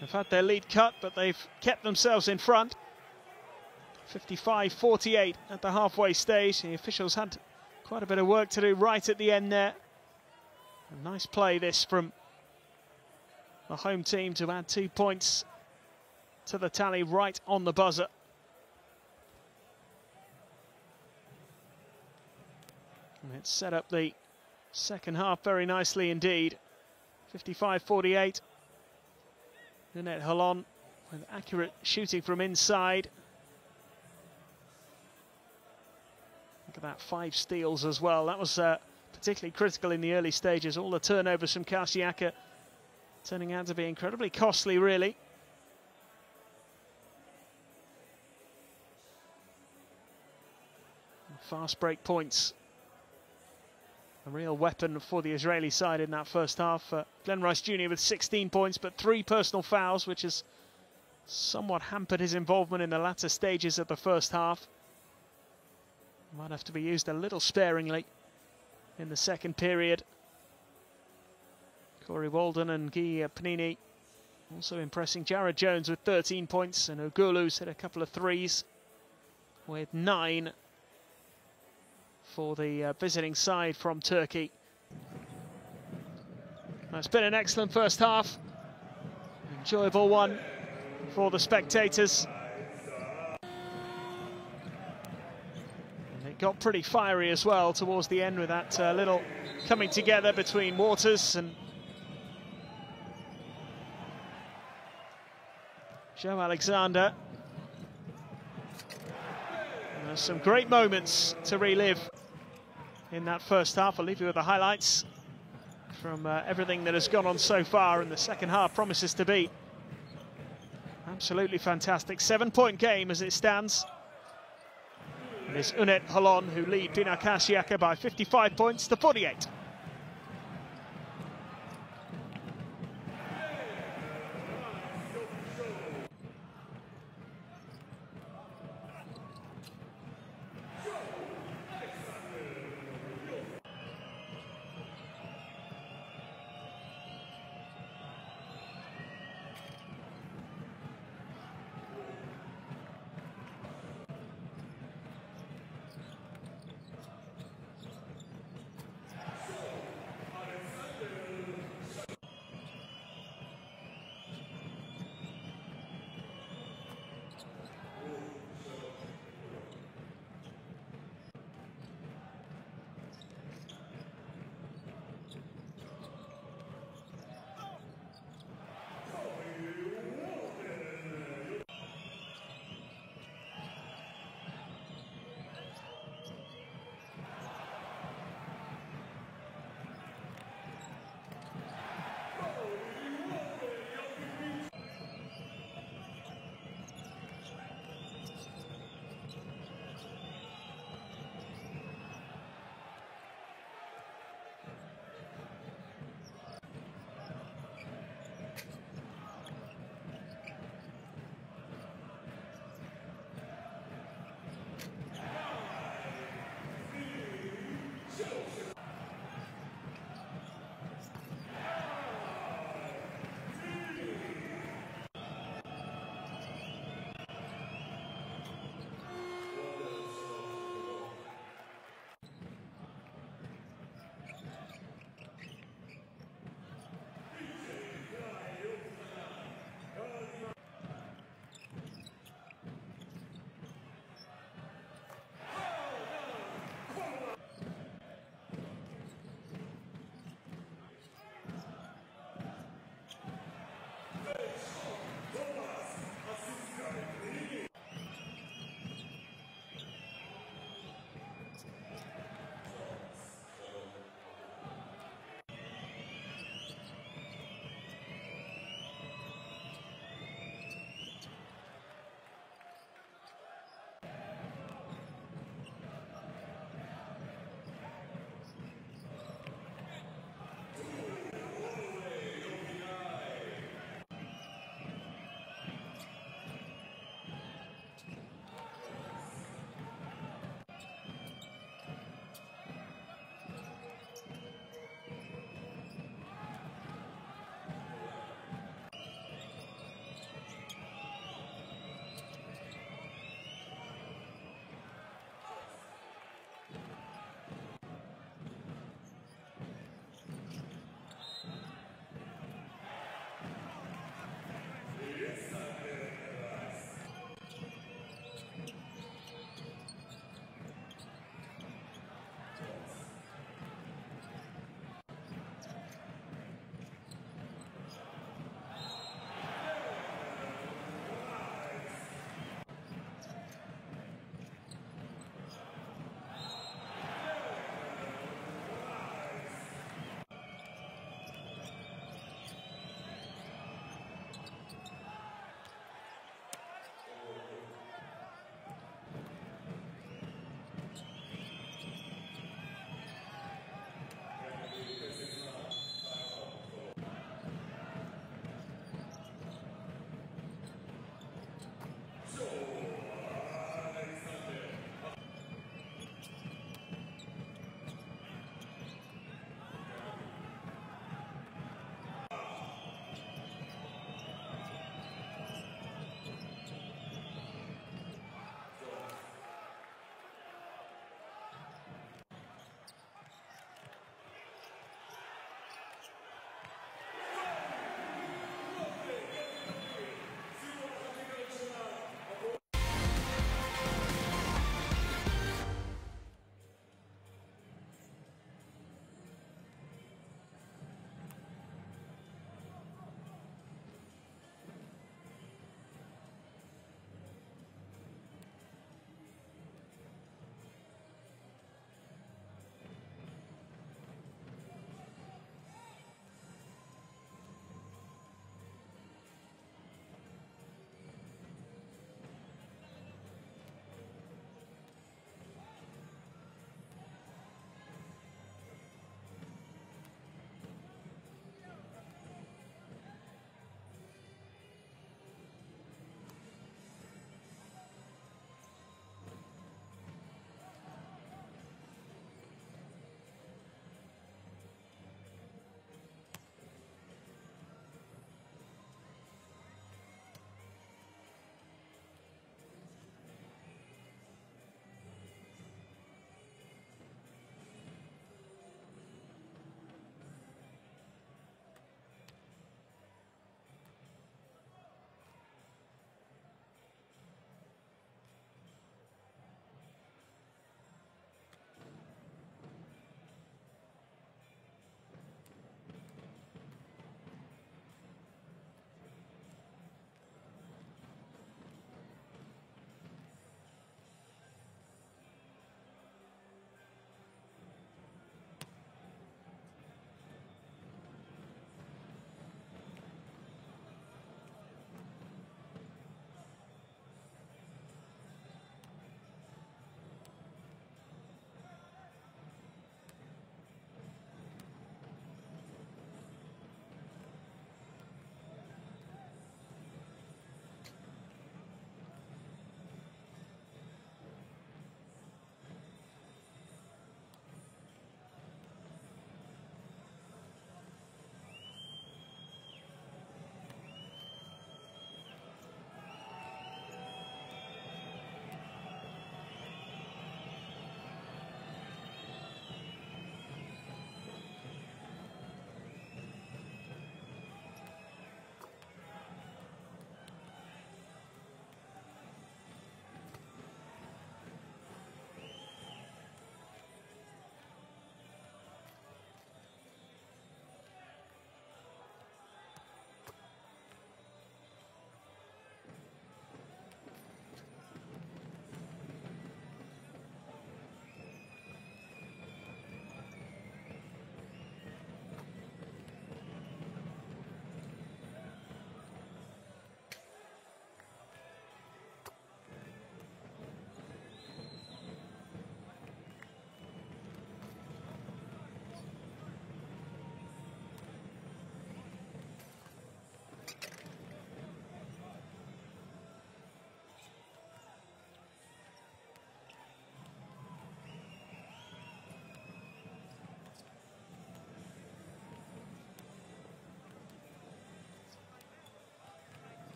have had their lead cut, but they've kept themselves in front. 55-48 at the halfway stage. The officials had quite a bit of work to do right at the end there. A nice play this from the home team to add 2 points to the tally right on the buzzer. And it's set up the second half very nicely indeed. 55-48. UNET Holon with accurate shooting from inside. Look at that, 5 steals as well. That was particularly critical in the early stages. All the turnovers from Karsiyaka turning out to be incredibly costly, really. Fast break points. A real weapon for the Israeli side in that first half. Glenn Rice Jr. with 16 points, but 3 personal fouls, which has somewhat hampered his involvement in the latter stages of the first half. Might have to be used a little sparingly in the second period. Corey Walden and Guy Panini also impressing. Jared Jones with 13 points, and Ogulu's hit a couple of threes with 9 for the visiting side from Turkey. It's been an excellent first half. Enjoyable one for the spectators. And it got pretty fiery as well towards the end with that little coming together between Waters and Joe Alexander. And there's some great moments to relive in that first half. I'll leave you with the highlights from everything that has gone on so far, and the second half promises to be absolutely fantastic. 7-point game as it stands. It is UNET Holon who lead Pinar Karsiyaka by 55 points to 48.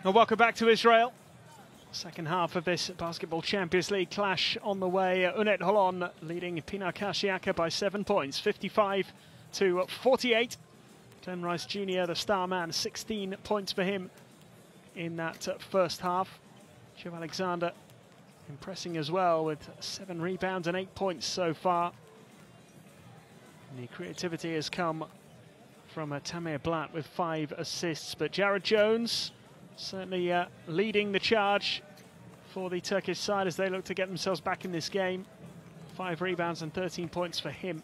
Well, welcome back to Israel. Second half of this Basketball Champions League clash on the way. UNET Holon leading Pinar Karsiyaka by 7 points, 55-48. Glenn Rice Jr., the star man, 16 points for him in that first half. Joe Alexander impressing as well with 7 rebounds and 8 points so far. And the creativity has come from Tamir Blatt with 5 assists, but Jared Jones certainly leading the charge for the Turkish side as they look to get themselves back in this game. 5 rebounds and 13 points for him.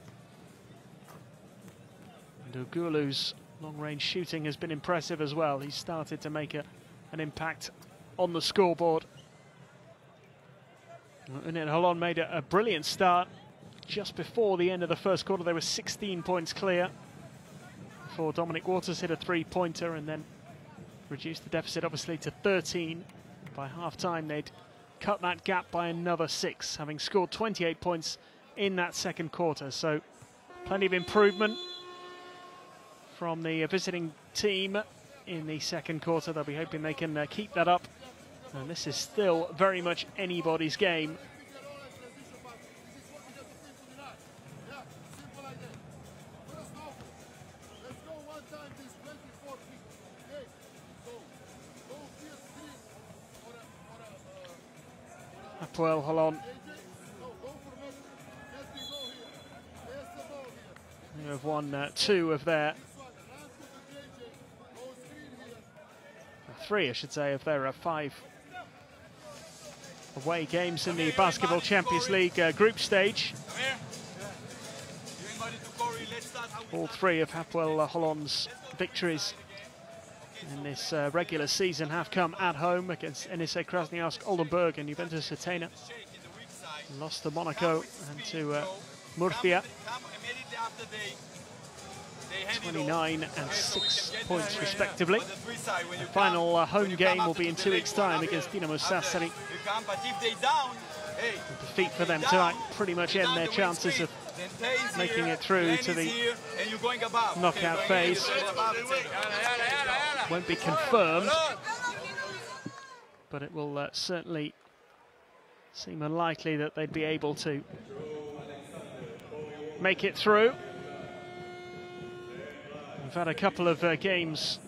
And Ogulu's long-range shooting has been impressive as well. He's started to make an impact on the scoreboard. UNET Holon made a brilliant start. Just before the end of the first quarter, they were 16 points clear before Dominic Waters hit a 3-pointer and then reduced the deficit obviously to 13. By half-time, they'd cut that gap by another 6, having scored 28 points in that second quarter. So plenty of improvement from the visiting team in the second quarter. They'll be hoping they can keep that up. And this is still very much anybody's game. Hapoel Holon. They have won 2 of their 3, I should say, of their 5 away games in the Basketball Champions League group stage. All 3 of Hapoel Holon's victories in this regular season have come at home against NSA Krasnoyarsk, Oldenburg and Juventus Athena. Lost to Monaco and to Murcia. 29 and 6 points respectively. The final home game will be in 2 weeks' time against Dinamo Sassari. A defeat for them tonight pretty much end their chances of making it through to the knockout phase. Won't be confirmed, but it will certainly seem unlikely that they'd be able to make it through. We've had a couple of games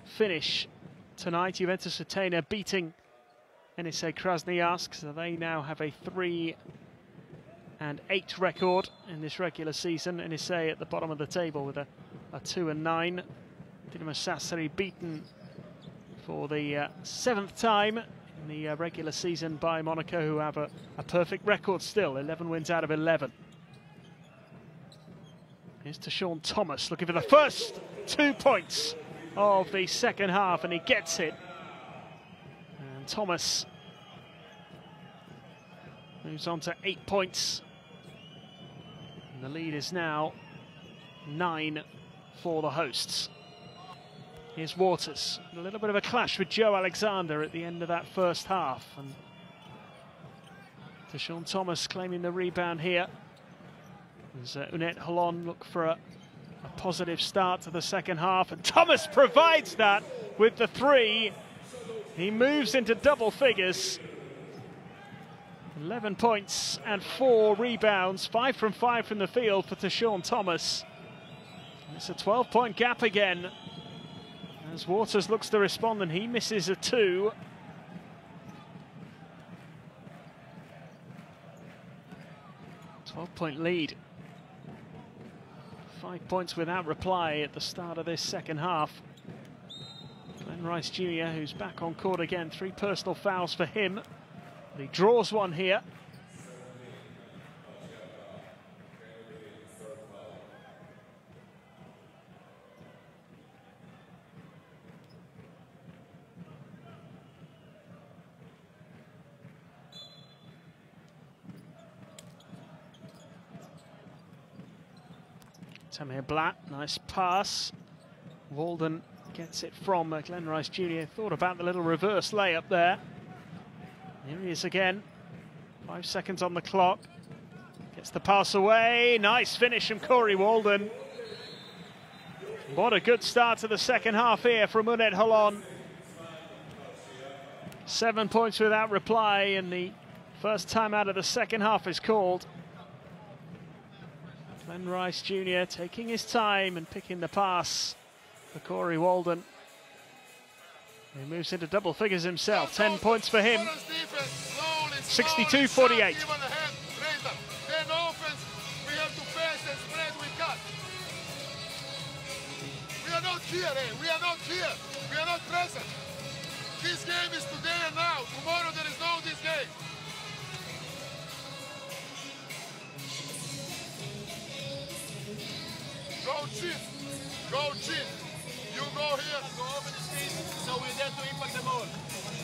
finish tonight. Juventus Athena beating NSA Krasnoyarsk, so they now have a 3-8 record in this regular season. NSA at the bottom of the table with a 2-9. Dinamo Sassari beaten for the 7th time in the regular season by Monaco, who have a perfect record still, 11 wins out of 11. Here's Tashawn Thomas looking for the first 2 points of the second half, and he gets it. And Thomas moves on to 8 points. And the lead is now 9 for the hosts. Here's Waters. A little bit of a clash with Joe Alexander at the end of that first half. And Tashawn Thomas claiming the rebound here. As UNET Holon look for a positive start to the second half. And Thomas provides that with the 3. He moves into double figures. 11 points and 4 rebounds. 5 from 5 from the field for Tashawn Thomas. It's a 12-point gap again. As Waters looks to respond and he misses a 2. Point lead. 5 points without reply at the start of this second half. Glenn Rice Jr., who's back on court again. 3 personal fouls for him. But he draws one here. Tamir Blatt, nice pass. Walden gets it from Glenn Rice Jr. Thought about the little reverse layup there. Here he is again. 5 seconds on the clock. Gets the pass away. Nice finish from Corey Walden. What a good start to the second half here from UNET Holon. 7 points without reply, and the first time out of the second half is called. Glenn Rice Jr. taking his time and picking the pass for Corey Walden. He moves into double figures himself. 10 points for him. 62-48. Then offense, we have to pass and spread we cut. We are not here, we are not here. We are not present. This game is today and now. Tomorrow there is no this game. Go cheat. Go cheat. You go here. Go over the screen, so we're there to impact the ball.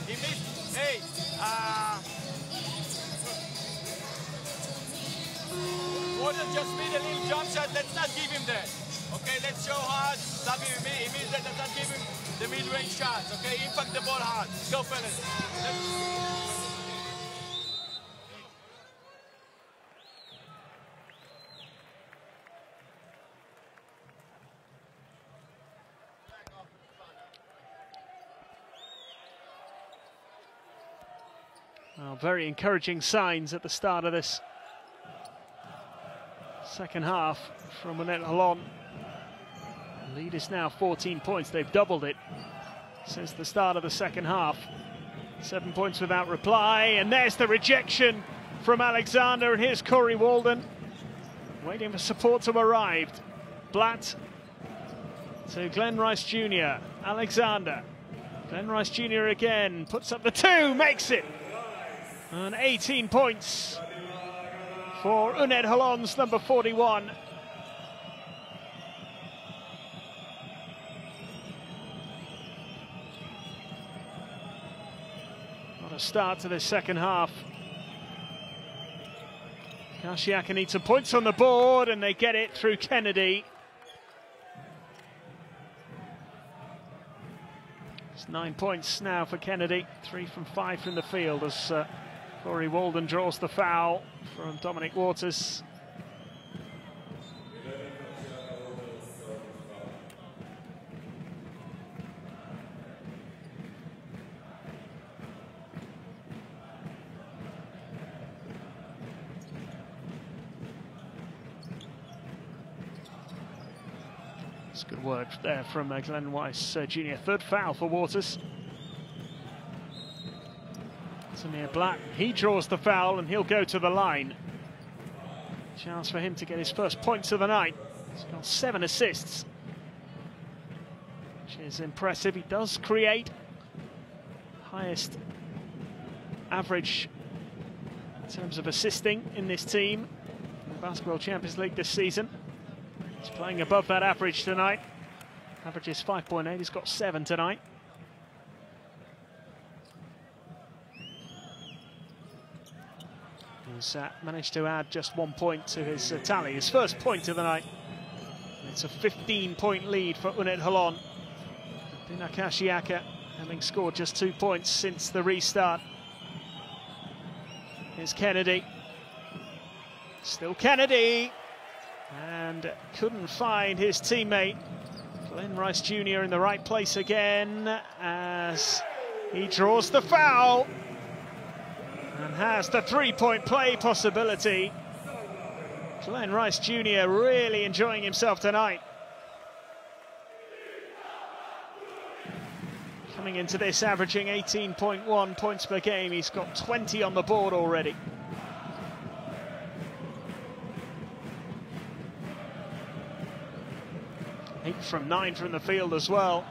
He missed. Hey, Walden just made a little jump shot. Let's not give him that. Okay, let's show hard. Stop him. He means that. Let's not give him the mid-range shots. Okay, impact the ball hard. Let's go, fellas. Well, very encouraging signs at the start of this second half from UNET Holon. The lead is now 14 points. They've doubled it since the start of the second half. 7 points without reply, and there's the rejection from Alexander, and here's Corey Walden waiting for support to arrive. Blatt to Glenn Rice Jr. Alexander. Glenn Rice Jr. again, puts up the 2, makes it. And 18 points for UNET Holon's number 41. What a start to this second half. Karsiyaka needs some points on the board, and they get it through Kennedy. It's 9 points now for Kennedy, 3 from 5 from the field as Corey Walden draws the foul from Dominic Waters. It's good work there from Glenn Rice Jr. Third foul for Waters. Samir Black, he draws the foul and he'll go to the line. Chance for him to get his first points of the night. He's got 7 assists, which is impressive. He does create highest average in terms of assisting in this team in the Basketball Champions League this season. He's playing above that average tonight. Average is 5.8, he's got 7 tonight. He's managed to add just 1 point to his tally, his first point of the night. It's a 15-point lead for UNET Holon. Pinar Karsiyaka having scored just 2 points since the restart. Here's Kennedy. Still Kennedy. And couldn't find his teammate. Glenn Rice Jr. in the right place again as he draws the foul. And has the 3-point play possibility. Glenn Rice Jr. really enjoying himself tonight. Coming into this averaging 18.1 points per game. He's got 20 on the board already. Eight from 9 from the field as well.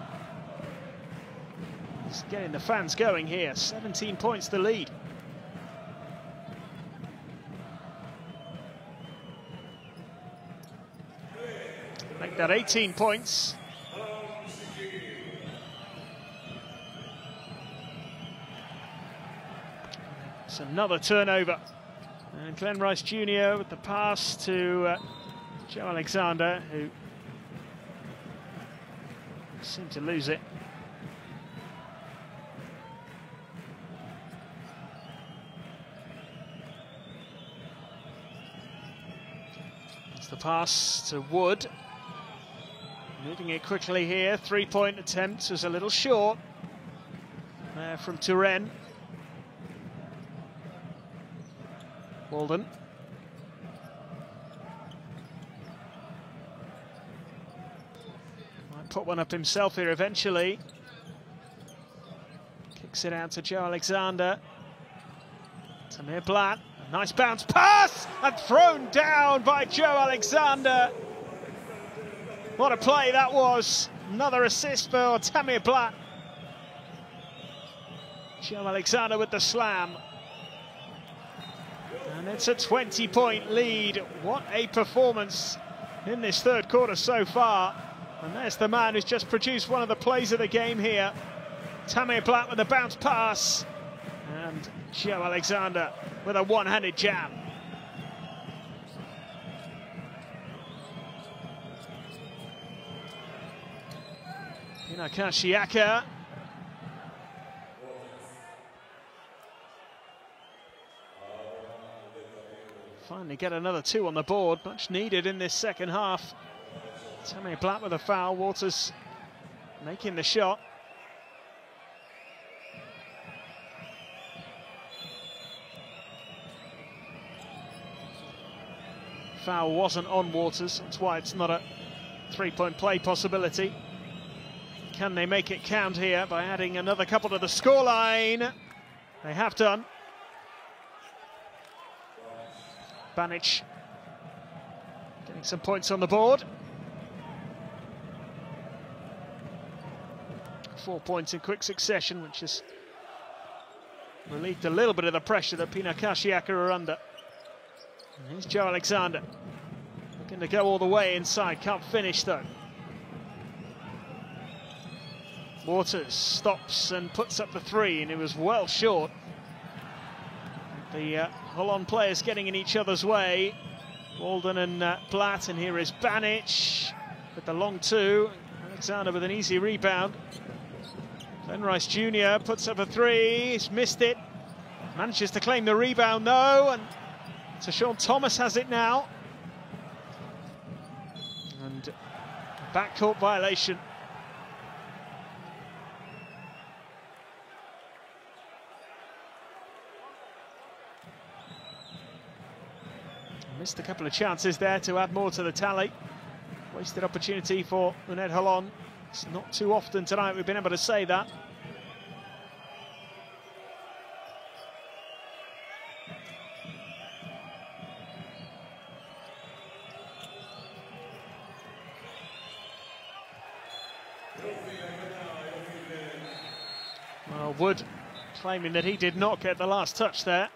He's getting the fans going here. 17 points the lead. Make that 18 points. It's another turnover. And Glenn Rice Jr. with the pass to Joe Alexander, who seemed to lose it. It's the pass to Wood. Moving it quickly here. 3-point attempt was a little short. there from Turin. Walden. Might put one up himself here eventually. Kicks it out to Joe Alexander. Tamir Blatt. A nice bounce pass and thrown down by Joe Alexander. What a play that was. Another assist for Tamir Blatt. Joe Alexander with the slam. And it's a 20-point lead. What a performance in this third quarter so far. And there's the man who's just produced one of the plays of the game here. Tamir Blatt with a bounce pass. And Joe Alexander with a one-handed jam. Pinar Karsiyaka. Finally get another 2 on the board, much needed in this second half. Tamir Blatt with a foul, Waters making the shot. Foul wasn't on Waters, that's why it's not a three-point play possibility. Can they make it count here by adding another couple to the scoreline? They have done. Banic getting some points on the board. 4 points in quick succession, which has relieved a little bit of the pressure that Pinar Karsiyaka are under. And here's Joe Alexander, looking to go all the way inside, can't finish though. Waters stops and puts up the 3, and it was well short. The Holon players getting in each other's way. Walden and Blatt, and here is Banic with the long 2. Alexander with an easy rebound. Glenn Rice Jr. puts up a 3, he's missed it. Manages to claim the rebound though, and so Sean Thomas has it now. And a backcourt violation. Missed a couple of chances there to add more to the tally. Wasted opportunity for UNET Holon. It's not too often tonight we've been able to say that. Well, Wood claiming that he did not get the last touch there.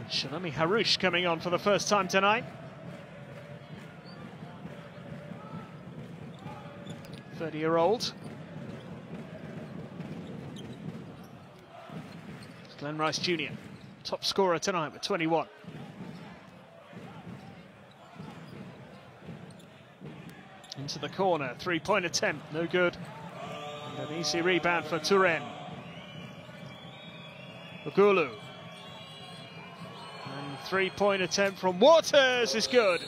Shalami Harouche coming on for the first time tonight. 30-year-old. Glenn Rice Jr., top scorer tonight with 21. Into the corner, three-point attempt, no good. And an easy rebound for Turin. Ogulu. Three-point attempt from Waters is good.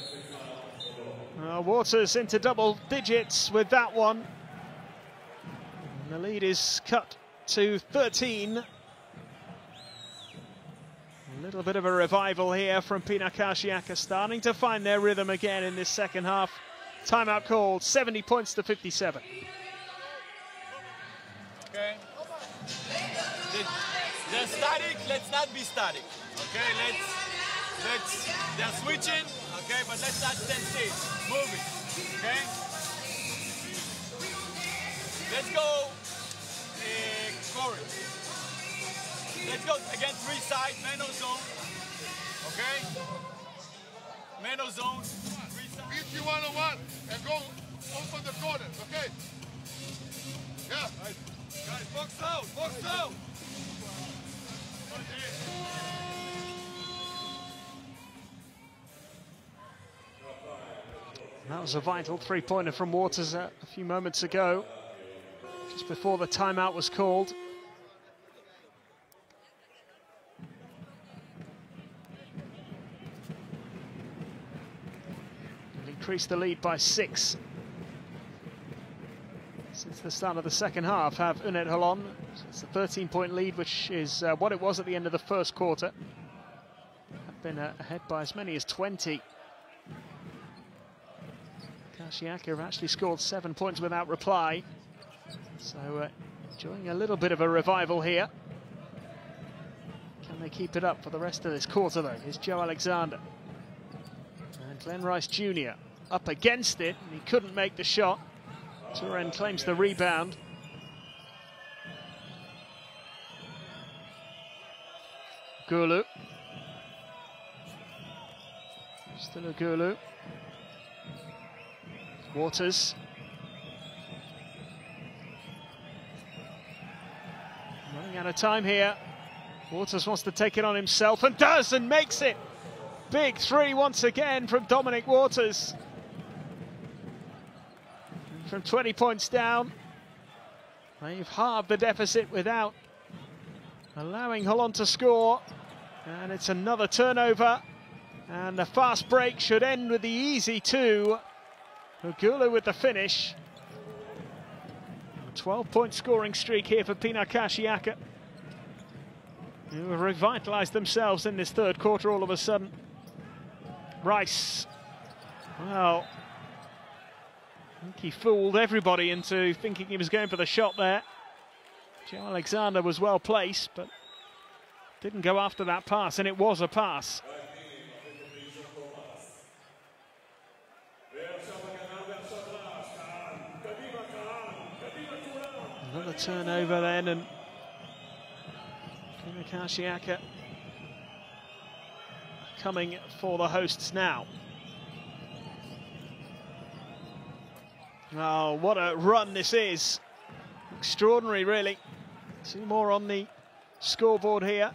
Waters into double digits with that one. And the lead is cut to 13. A little bit of a revival here from Pinar Karsiyaka, starting to find their rhythm again in this second half. Timeout called, 70 points to 57. Okay. They're static, let's not be static. Okay, they're switching, okay, but let's not stand still. Move it, okay? Let's go scoring. Let's go against 3 side, Mano zone, okay? Mano zone, 3 side. Beat you one-on-one and go open the corners, okay? Yeah. Guys, box out, box out. That was a vital three-pointer from Waters a few moments ago, just before the timeout was called. increased the lead by 6 since the start of the second half, have UNET Holon. It's a 13-point lead, which is what it was at the end of the first quarter. Have been ahead by as many as 20. Karsiyaka have actually scored 7 points without reply. So enjoying a little bit of a revival here. Can they keep it up for the rest of this quarter, though? Here's Joe Alexander. And Glenn Rice Jr. up against it, and he couldn't make the shot. Turen claims the rebound. Gulu. Still a Gulu. Waters. Running out of time here. Waters wants to take it on himself and does, and makes it. Big three once again from Dominic Waters. And from 20 points down, they've halved the deficit without allowing Holon to score. And it's another turnover. And the fast break should end with the easy 2. Gulu with the finish. A 12-point scoring streak here for Pinar Karsiyaka, who have revitalised themselves in this third quarter all of a sudden. Rice. Well, I think he fooled everybody into thinking he was going for the shot there. Joe Alexander was well placed, but didn't go after that pass, and it was a pass. Another turnover then, and Pinar Karsiyaka coming for the hosts now. Oh, what a run this is. Extraordinary, really. 2 more on the scoreboard here.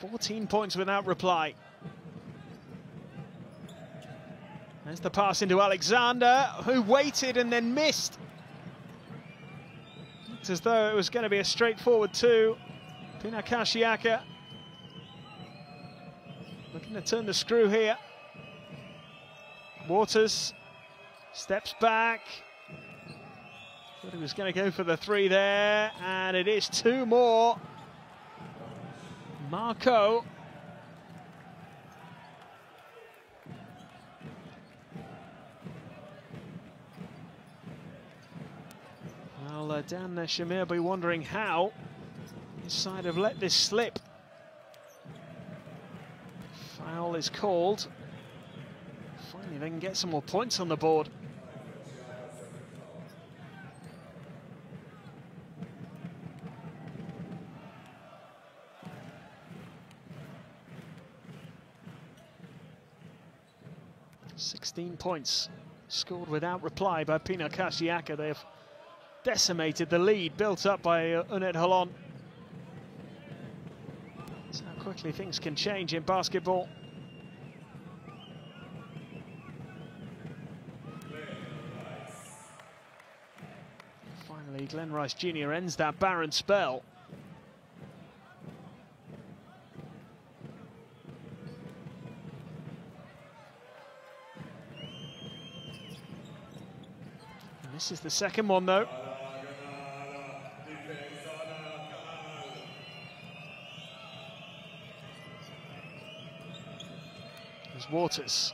14 points without reply. There's the pass into Alexander, who waited and then missed. It's as though it was going to be a straightforward 2. Pinar Karsiyaka looking to turn the screw here. Waters steps back. Thought he was going to go for the 3 there, and it is 2 more. Marco. Well, Dan Shamir will be wondering how his side have let this slip. Foul is called. Finally, they can get some more points on the board. (16 points scored without reply by Pinar Karsiyaka. They have decimated the lead built up by UNET Holon. That's how quickly things can change in basketball. Finally, Glenn Rice Jr. ends that barren spell. And this is the second one, though. There's Waters.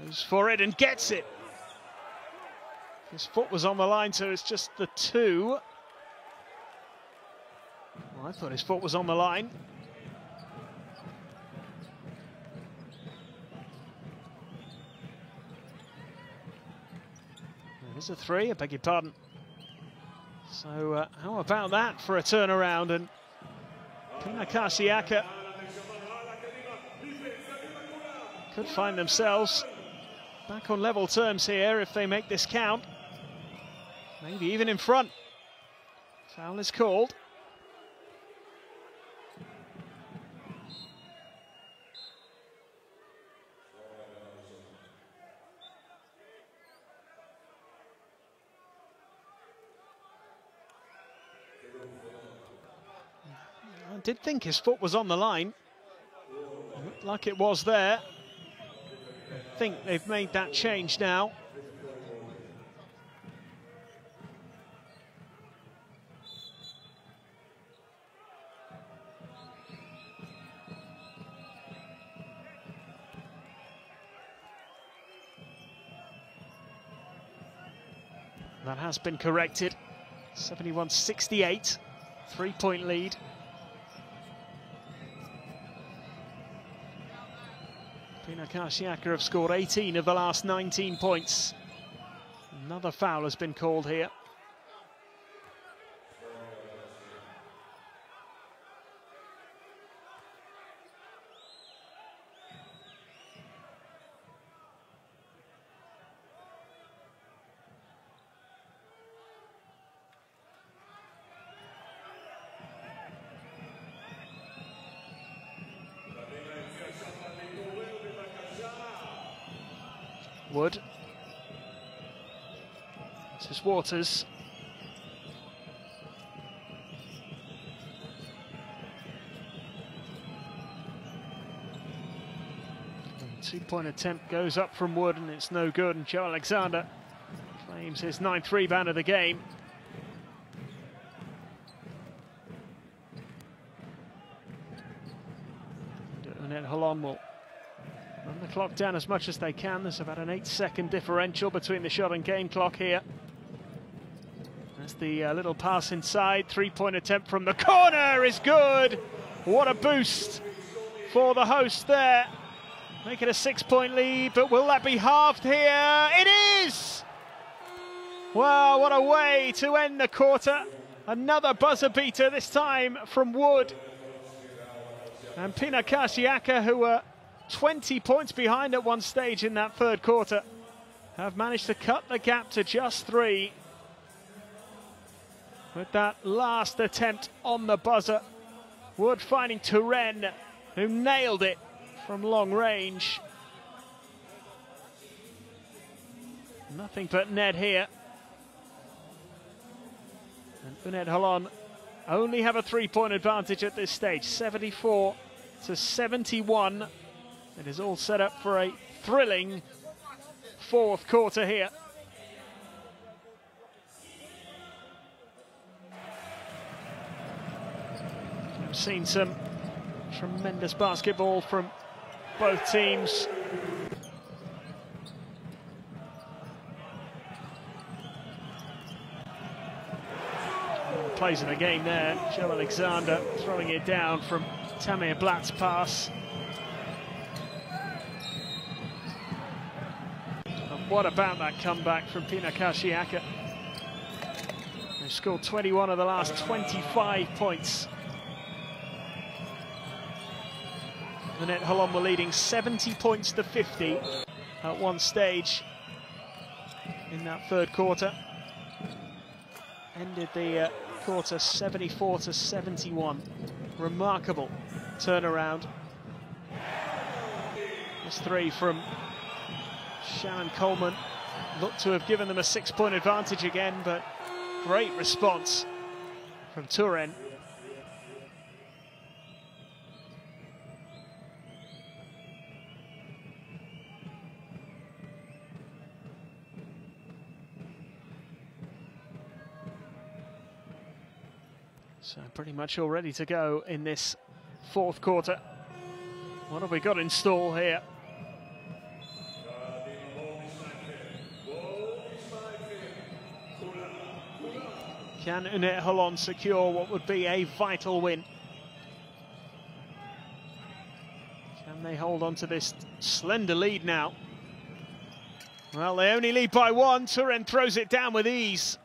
Goes for it and gets it. His foot was on the line, so it's just the 2. Well, I thought his foot was on the line. There's a 3, I beg your pardon. So how about that for a turnaround? And Pinar Karsiyaka could find themselves back on level terms here if they make this count. Maybe even in front. Foul is called. I did think his foot was on the line. Looked like it was there. I think they've made that change now. That has been corrected. 71-68, 3-point lead. Pinar Karsiyaka have scored 18 of the last 19 points. Another foul has been called here. Wood. This is Waters. Two-point attempt goes up from Wood and it's no good, and Joe Alexander claims his 9th rebound of the game. UNET Holon will run the clock down as much as they can. There's about an 8-second differential between the shot and game clock here. That's the little pass inside. 3-point attempt from the corner is good. What a boost for the host there. Make it a 6-point lead, but will that be halved here? It is! Wow, what a way to end the quarter. Another buzzer beater, this time from Wood. And Pinar Karsiyaka, who were 20 points behind at one stage in that third quarter, have managed to cut the gap to just 3 with that last attempt on the buzzer. Wood finding Turen, who nailed it from long range. Nothing but net here. And UNET Holon only have a 3-point advantage at this stage, 74-71. It is all set up for a thrilling fourth quarter here. I've seen some tremendous basketball from both teams. Plays of the game there. Joe Alexander throwing it down from Tamir Blatt's pass. And what about that comeback from Pinar Karsiyaka? They've scored 21 of the last 25 points. UNET Holon were leading 70 points to 50 at one stage in that third quarter. Ended the quarter 74-71. Remarkable turnaround. This 3 from Shannon Coleman looked to have given them a 6-point advantage again, but great response from Turen. So pretty much all ready to go in this fourth quarter. What have we got in store here? Can UNET Holon secure what would be a vital win? Can they hold on to this slender lead now? Well, they only lead by 1. Turen throws it down with ease.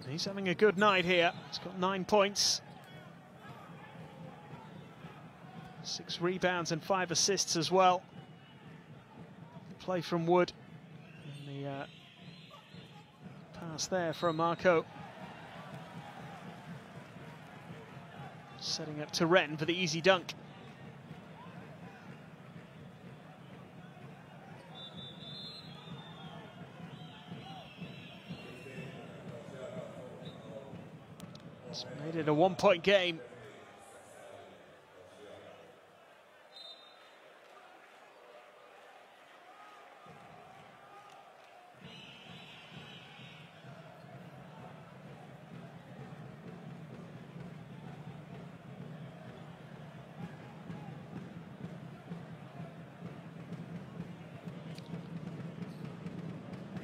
He's having a good night here. He's got 9 points. 6 rebounds and 5 assists as well. Play from Wood. And the pass there from Marco. Setting up Turen for the easy dunk. It's made it a one-point game.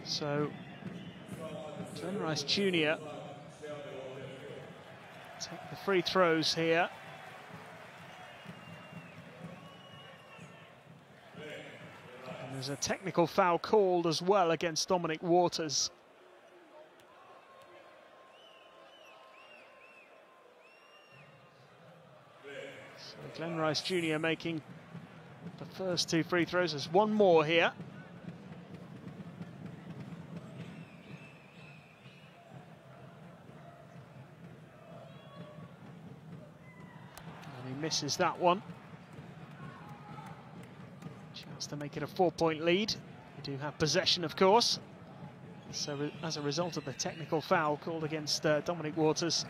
So, Glenrice Jr. take the free throws here. And there's a technical foul called as well against Dominic Waters. So Glenrice Jr. making the first two free throws. There's one more here. Misses that one. Chance to make it a 4-point lead. We do have possession, of course. So as a result of the technical foul called against Dominic Waters.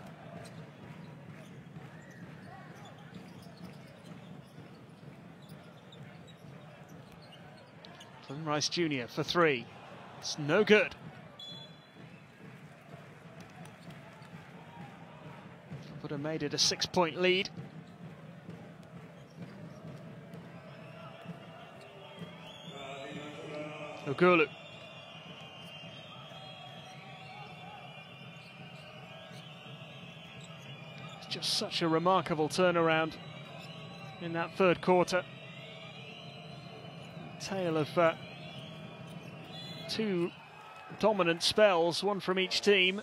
Glenrice Jr. for three. It's no good. Would have made it a 6-point lead. Ogulu. It's just such a remarkable turnaround in that third quarter. Tale of two dominant spells, one from each team.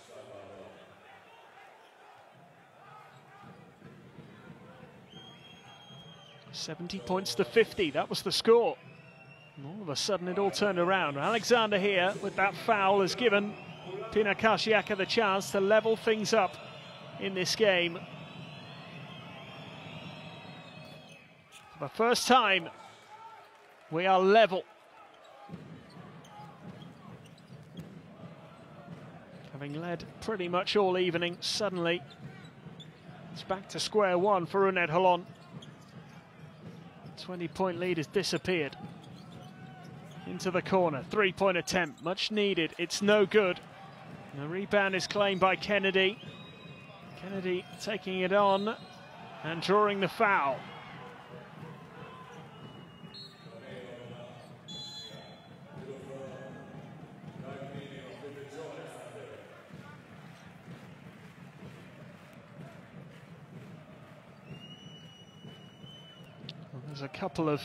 $70 points to 50, that was the score. And all of a sudden it all turned around. Alexander here with that foul has given Pinar Karsiyaka the chance to level things up in this game. For the first time, we are level. Having led pretty much all evening, suddenly it's back to square one for UNET Holon. 20-point lead has disappeared. Into the corner, three-point attempt, much needed, it's no good. The rebound is claimed by Kennedy. Kennedy taking it on and drawing the foul. Well, there's a couple of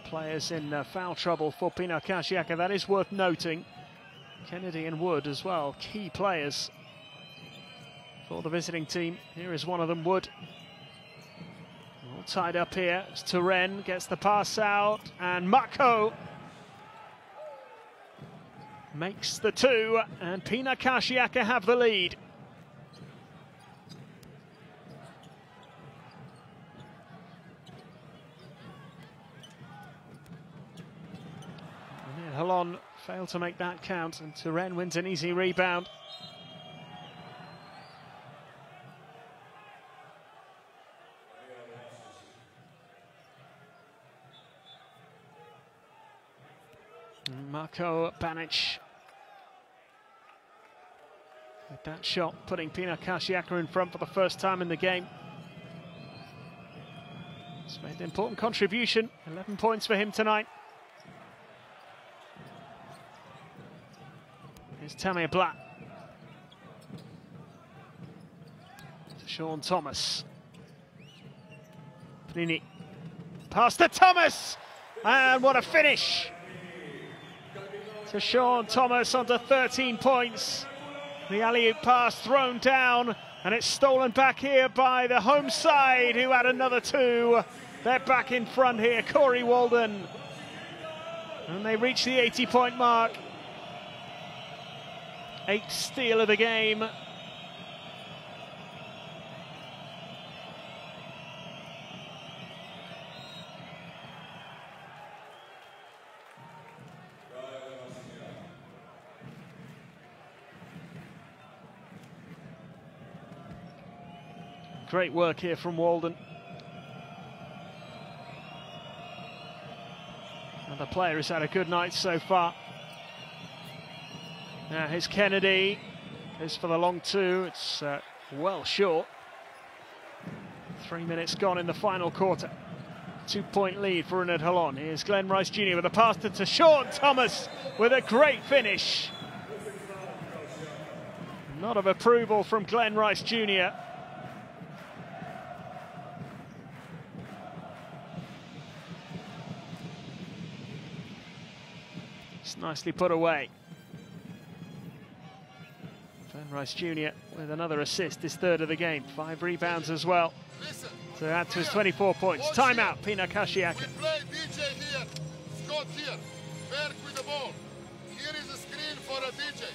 players in foul trouble for Pinar Karsiyaka. That is worth noting. Kennedy and Wood as well, key players for the visiting team. Here is one of them, Wood. All tied up here. As Turen gets the pass out, and Mako makes the two, and Pinar Karsiyaka have the lead. Holon failed to make that count, and Turen wins an easy rebound. Marko Banic with that shot, putting Pinar Karsiyaka in front for the first time in the game. He's made an important contribution, 11 points for him tonight. Here's Tamir Blatt. To Sean Thomas. Panini. Pass to Thomas! And what a finish! To Sean Thomas onto 13 points. The alley-oop pass thrown down, and it's stolen back here by the home side, who had another two. They're back in front here, Corey Walden. And they reach the 80-point mark. 8th steal of the game. Great work here from Walden. Another player has had a good night so far. Now here's Kennedy. Goes for the long two. It's well short. 3 minutes gone in the final quarter. 2-point lead for UNET Holon. Here's Glenn Rice Jr. with a pass to Sean Thomas with a great finish. Nod of approval from Glenn Rice Jr. It's nicely put away. Glenn Rice Jr. with another assist, his third of the game. 5 rebounds as well to add to his 24 points. Timeout, Pinar Karsiyaka. We play DJ here, Scott here, Berg with the ball. Here is a screen for a DJ.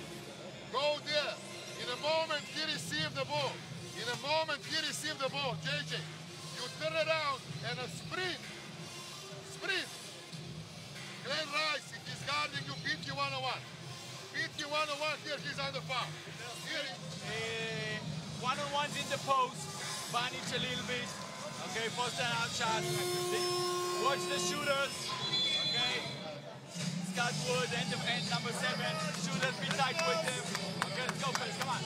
Go there. In a moment he received the ball. In a moment he received the ball, JJ. You turn around and a sprint. Sprint. Glenn Rice, if he's guarding you, beat you one-on-one. Beat you one-on-one, here he's under foul. One-on-one's in the post. Vanish a little bit. Okay, post and out shot. Watch the shooters. Okay. Scott Wood, end number 7. Shooters, be tight with them. Okay, let's go, fellas, come on.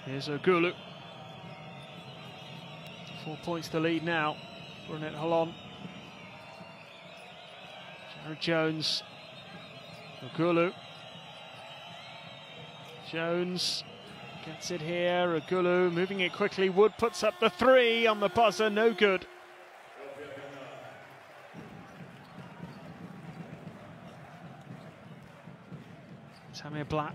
Here's Ogulu. 4 points to lead now for UNET Holon. Jared Jones. Ogulu. Jones gets it here. Ogulu moving it quickly. Wood puts up the 3 on the buzzer. No good. Tamir Black.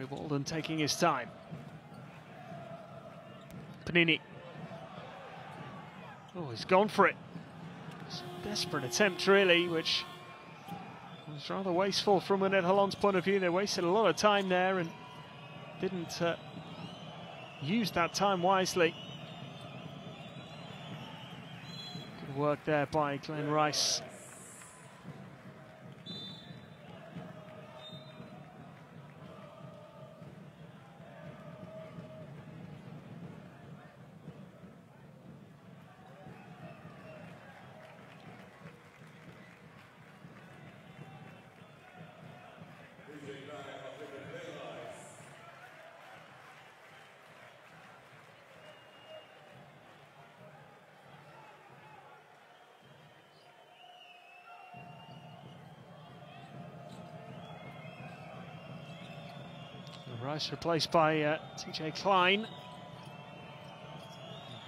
Walden taking his time. Panini. Oh, he's gone for it. It's a desperate attempt, really, which was rather wasteful from UNET Holon's point of view. They wasted a lot of time there and didn't use that time wisely. Good work there by Glenn Rice. Rice replaced by TJ Klein.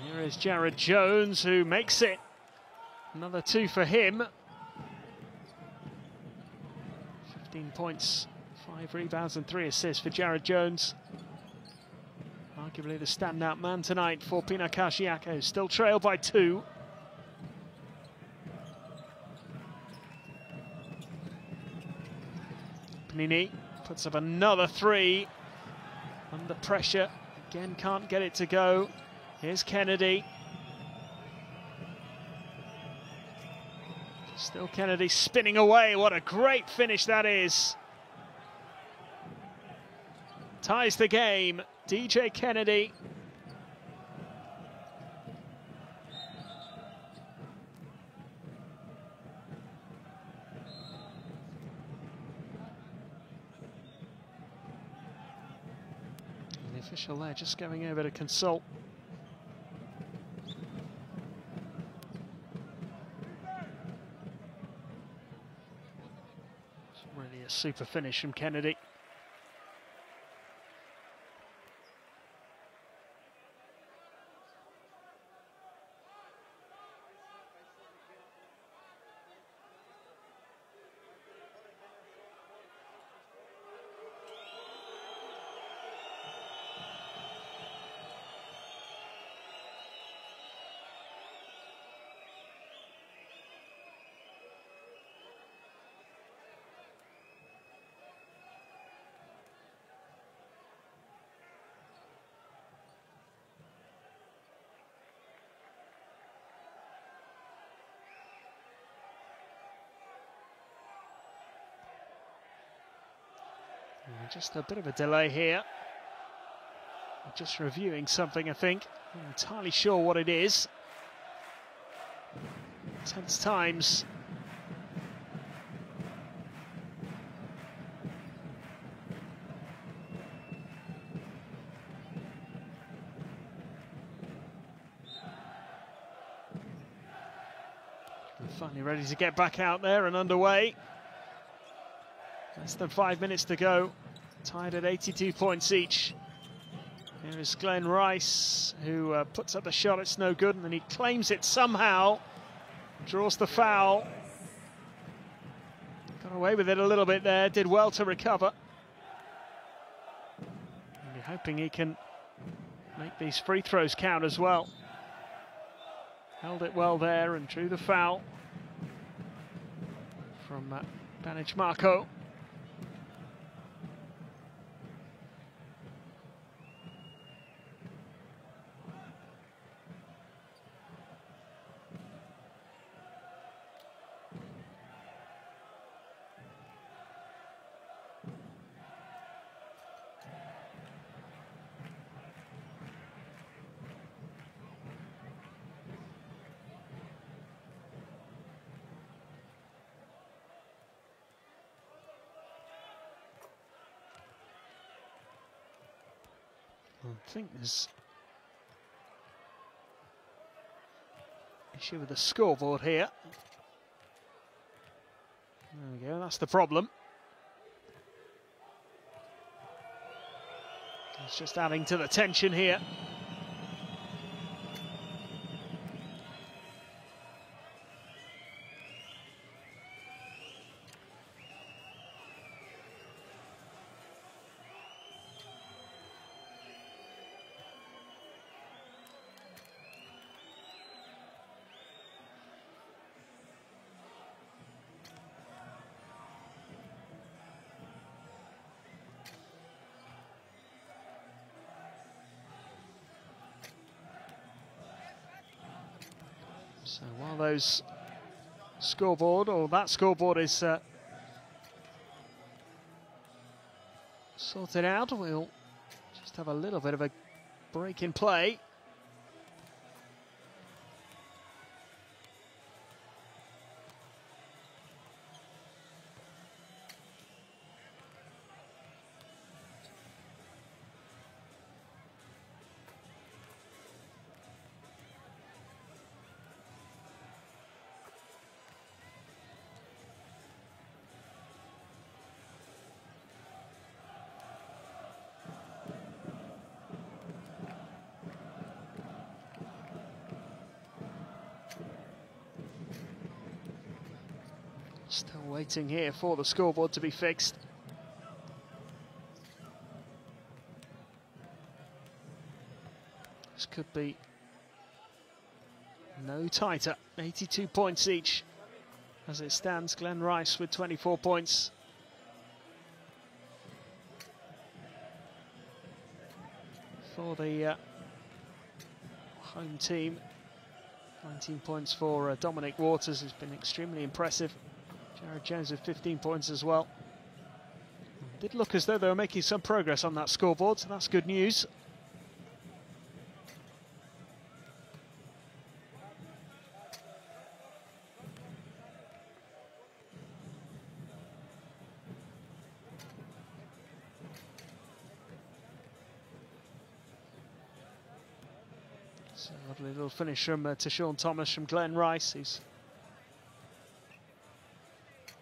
Here is Jared Jones, who makes it. Another 2 for him. 15 points, 5 rebounds and 3 assists for Jared Jones. Arguably the standout man tonight for Pinar Karsiyaka, who still trailed by 2. Panini puts up another 3. Under pressure, again can't get it to go. Here's Kennedy. Still Kennedy spinning away. What a great finish that is. Ties the game. DJ Kennedy. The official there just going over to consult. It's really a super finish from Kennedy. Just a bit of a delay here. Just reviewing something, I think. I'm not entirely sure what it is. Tense times. We're finally ready to get back out there and underway. Less than 5 minutes to go. Tied at 82 points each. Here is Glenn Rice, who puts up the shot, it's no good, and then he claims it somehow. Draws the foul. Got away with it a little bit there, did well to recover. And you're hoping he can make these free throws count as well. Held it well there and drew the foul from Banic Marco. I think there's issue with the scoreboard here. There we go, that's the problem. It's just adding to the tension here. So while those scoreboard, or that scoreboard is sorted out, we'll just have a little bit of a break in play. Still waiting here for the scoreboard to be fixed. This could be no tighter. 82 points each as it stands. Glenn Rice with 24 points. For the home team. 19 points for Dominic Waters, who's been extremely impressive. Jared Jones with 15 points as well. Did look as though they were making some progress on that scoreboard, so that's good news. So a lovely little finish from Tashawn Thomas from Glenn Rice, who's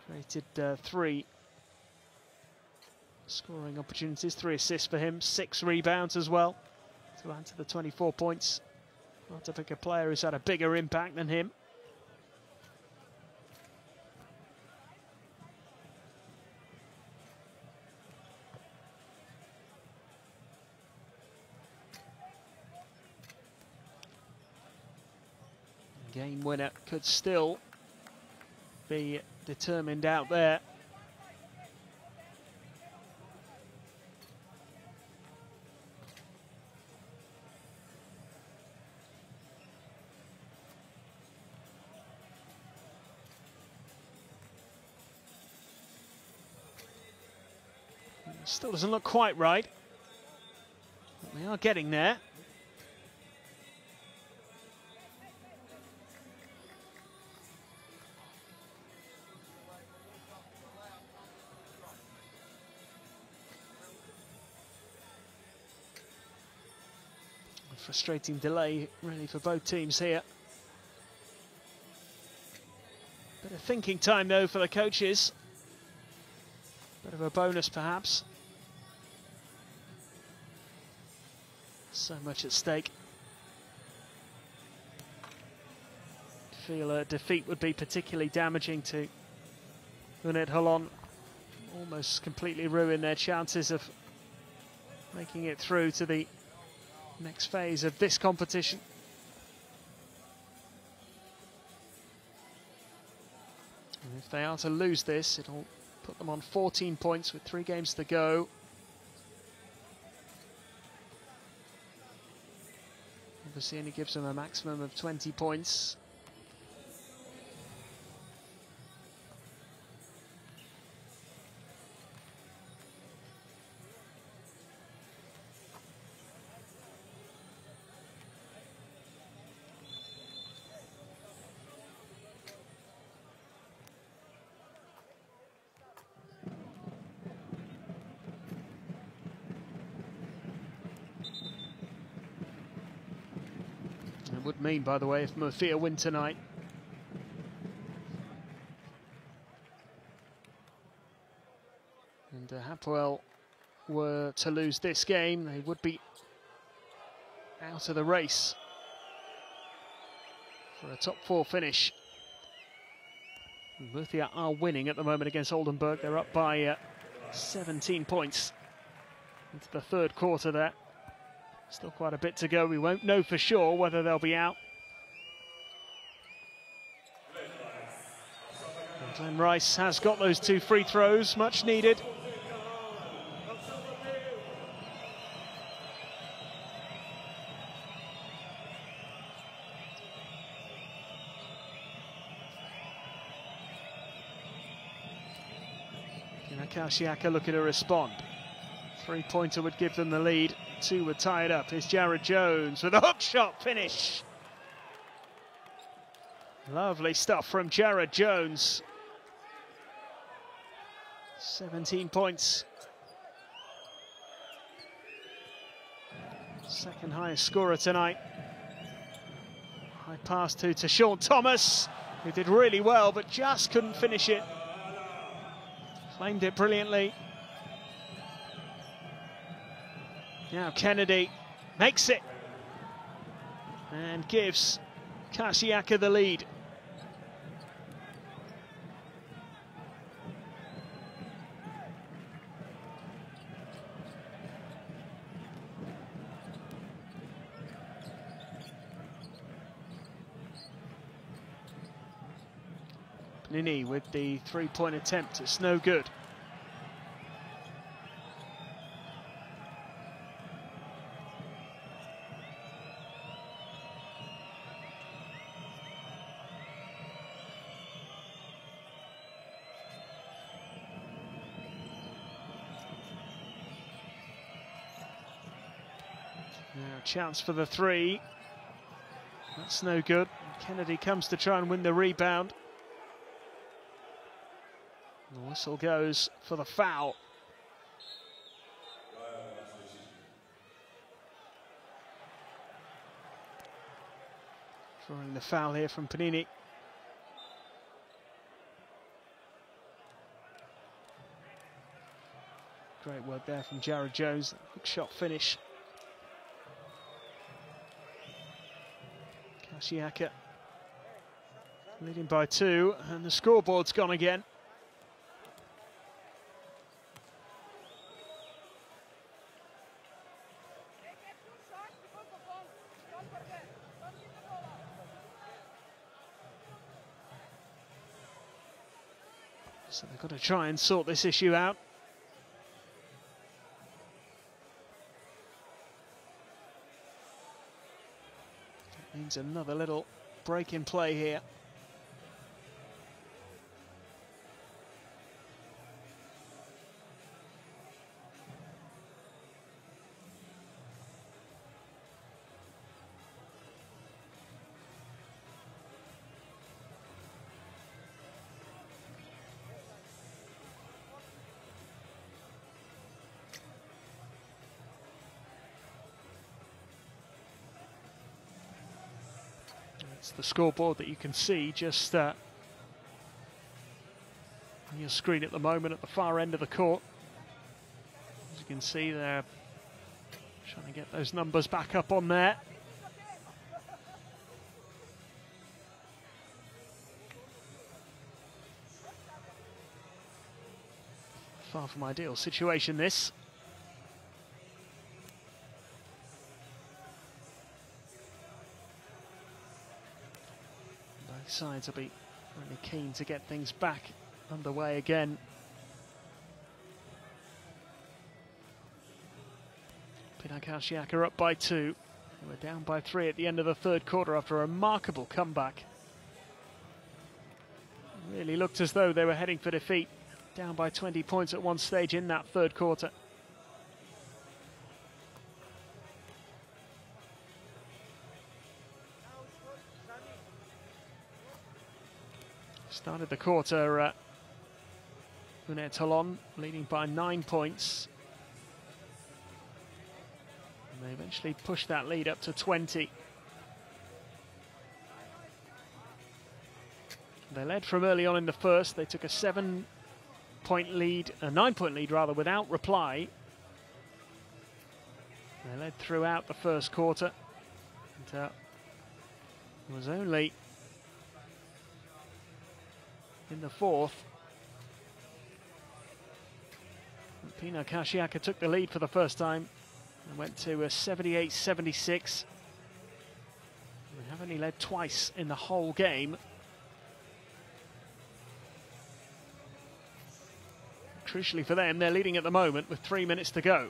created 3 scoring opportunities, 3 assists for him, 6 rebounds as well to add to the 24 points. Not to pick a player who's had a bigger impact than him. Game winner could still be determined out there. Still doesn't look quite right. But we are getting there. A frustrating delay, really, for both teams here. Bit of thinking time, though, for the coaches. Bit of a bonus, perhaps. So much at stake. I feel a defeat would be particularly damaging to UNET Holon. Almost completely ruin their chances of making it through to the next phase of this competition. And if they are to lose this, it'll put them on 14 points with 3 games to go. Obviously only gives them a maximum of 20 points. It would mean, by the way, if Murcia win tonight, and Hapoel were to lose this game, they would be out of the race for a top 4 finish. Murcia are winning at the moment against Oldenburg. They're up by 17 points into the third quarter there. Still quite a bit to go. We won't know for sure whether they'll be out. And Glenn Rice has got those 2 free throws, much needed. Pinar Karsiyaka looking to respond. 3-pointer would give them the lead. 2 were tied up. Here's Jared Jones with a hook shot finish. Lovely stuff from Jared Jones. 17 points. Second highest scorer tonight. High pass to Sean Thomas, who did really well but just couldn't finish it. Claimed it brilliantly. Now Kennedy makes it and gives Karsiyaka the lead. Nini with the 3-point attempt, it's no good. Now chance for the 3. That's no good. Kennedy comes to try and win the rebound. The whistle goes for the foul. Drawing the foul here from Panini. Great work there from Jared Jones. Hook shot finish. Karsiyaka leading by 2, and the scoreboard's gone again. So they've got to try and sort this issue out. That means another little break in play here. That's the scoreboard that you can see just on your screen at the moment at the far end of the court. As you can see, they're trying to get those numbers back up on there. Far from ideal situation, this. Both sides will be really keen to get things back underway again. Pinar Karsiyaka up by 2. They were down by 3 at the end of the third quarter after a remarkable comeback. Really looked as though they were heading for defeat. Down by 20 points at one stage in that third quarter. Started the quarter, UNET Holon leading by 9 points. And they eventually pushed that lead up to 20. They led from early on in the first. They took a 9-point lead rather, without reply. They led throughout the first quarter. And, it was only in the fourth Pinar Karsiyaka took the lead for the first time and went to a 78-76. They have only led twice in the whole game. Crucially for them, they're leading at the moment with 3 minutes to go.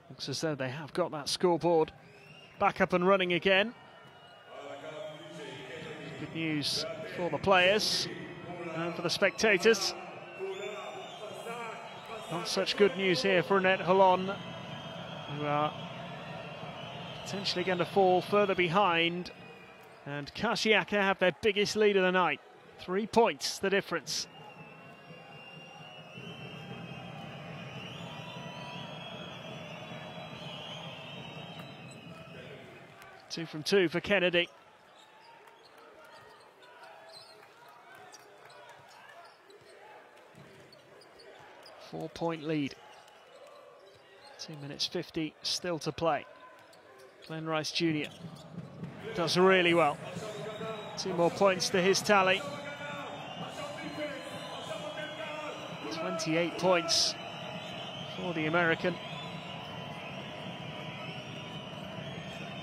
Looks as though they have got that scoreboard back up and running again. Good news for the players and for the spectators. Not such good news here for UNET Holon, who are potentially going to fall further behind. And Karsiyaka have their biggest lead of the night. 3 points, the difference. Two from 2 for Kennedy. Four-point lead. 2 minutes 50 still to play. Glenn Rice Jr. does really well. 2 more points to his tally. 28 points for the American.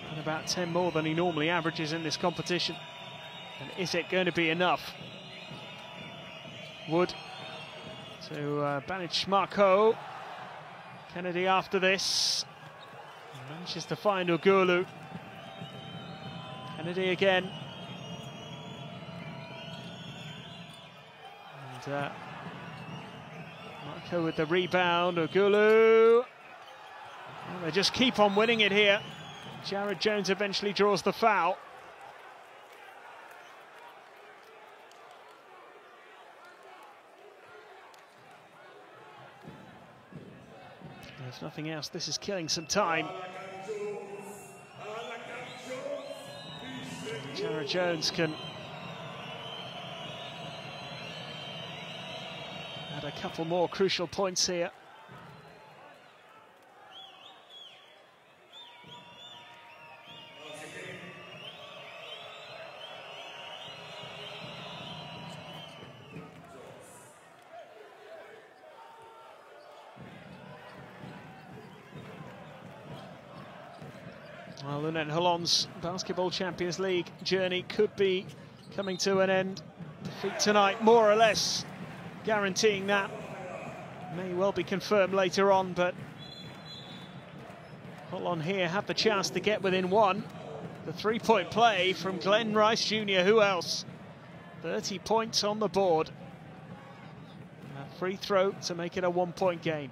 And about 10 more than he normally averages in this competition. And is it going to be enough? Wood to Banic Marco. Kennedy after this. Manages to find Ogulu. Kennedy again. And Marco with the rebound. Ogulu. Well, they just keep on winning it here. Jared Jones eventually draws the foul. There's nothing else. This is killing some time. Jared Jones can add a couple more crucial points here. Well, UNET Holon's Basketball Champions League journey could be coming to an end. Defeat tonight, more or less, guaranteeing that. May well be confirmed later on, but Holon here have the chance to get within 1. The 3-point play from Glenn Rice Jr., who else? 30 points on the board. free throw to make it a 1-point game.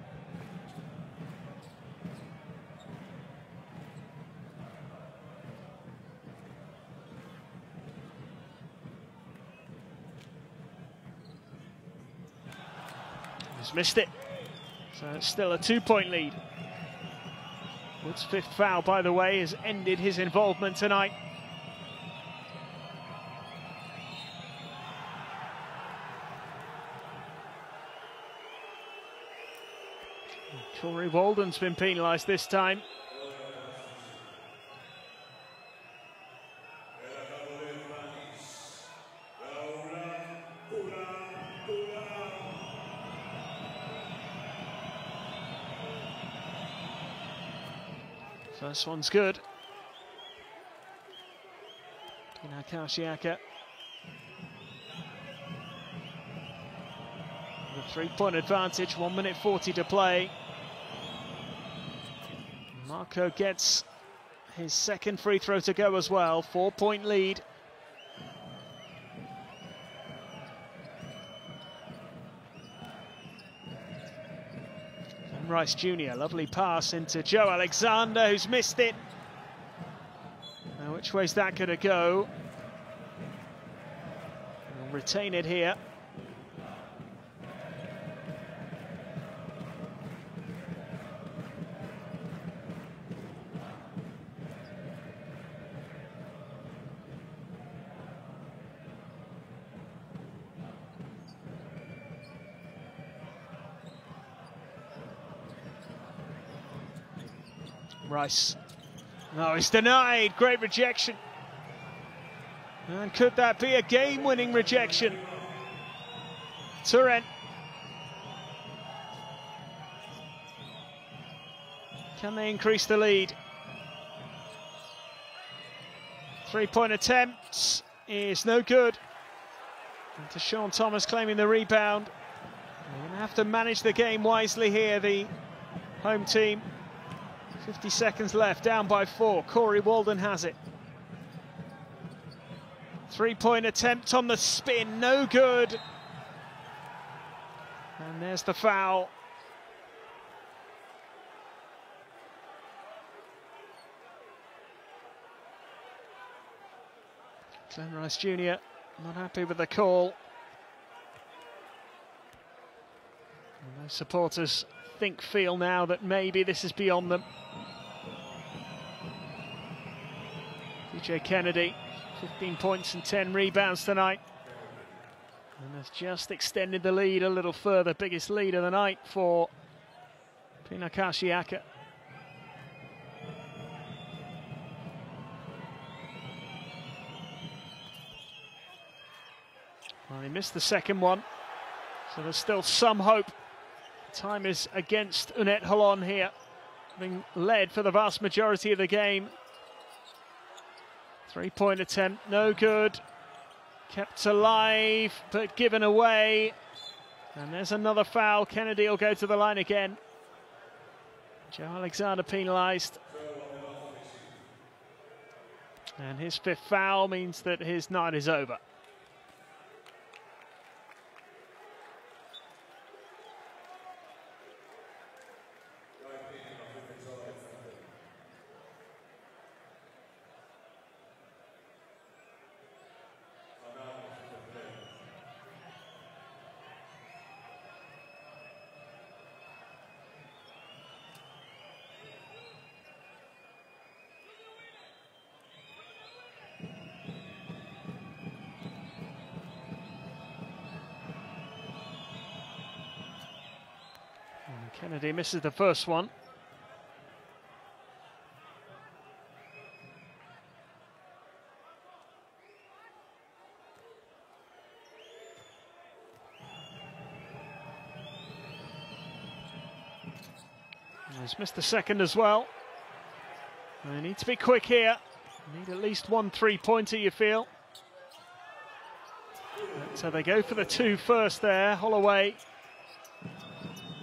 He's missed it. So it's still a 2-point lead. Wood's 5th foul, by the way, has ended his involvement tonight. Corey Walden's been penalised this time. First one's good. Pinar Karsiyaka. The 3-point advantage, 1 minute 40 to play. Marco gets his second free throw to go as well, 4-point lead. And Rice Jr., lovely pass into Joe Alexander, who's missed it. Now, which way's that going to go? We'll retain it here. Rice. No, he's denied. Great rejection. And could that be a game-winning rejection? Turen. Can they increase the lead? 3-point attempts is no good. And Deshaun Thomas claiming the rebound. They're going to have to manage the game wisely here, the home team. 50 seconds left, down by 4. Corey Walden has it. 3-point attempt on the spin, no good. And there's the foul. Glenn Rice Jr. not happy with the call. And those supporters feel now that maybe this is beyond them. DJ Kennedy, 15 points and 10 rebounds tonight. And has just extended the lead a little further. Biggest lead of the night for Pinar Karsiyaka. Well, he missed the second one, so there's still some hope. Time is against UNET Holon here, having led for the vast majority of the game. 3-point attempt, no good. Kept alive, but given away. And there's another foul. Kennedy will go to the line again. Joe Alexander penalised. And his 5th foul means that his night is over. Kennedy misses the first one. He's missed the second as well. They need to be quick here. Need at least 1 3-pointer, you feel. So they go for the 2 first there. Holloway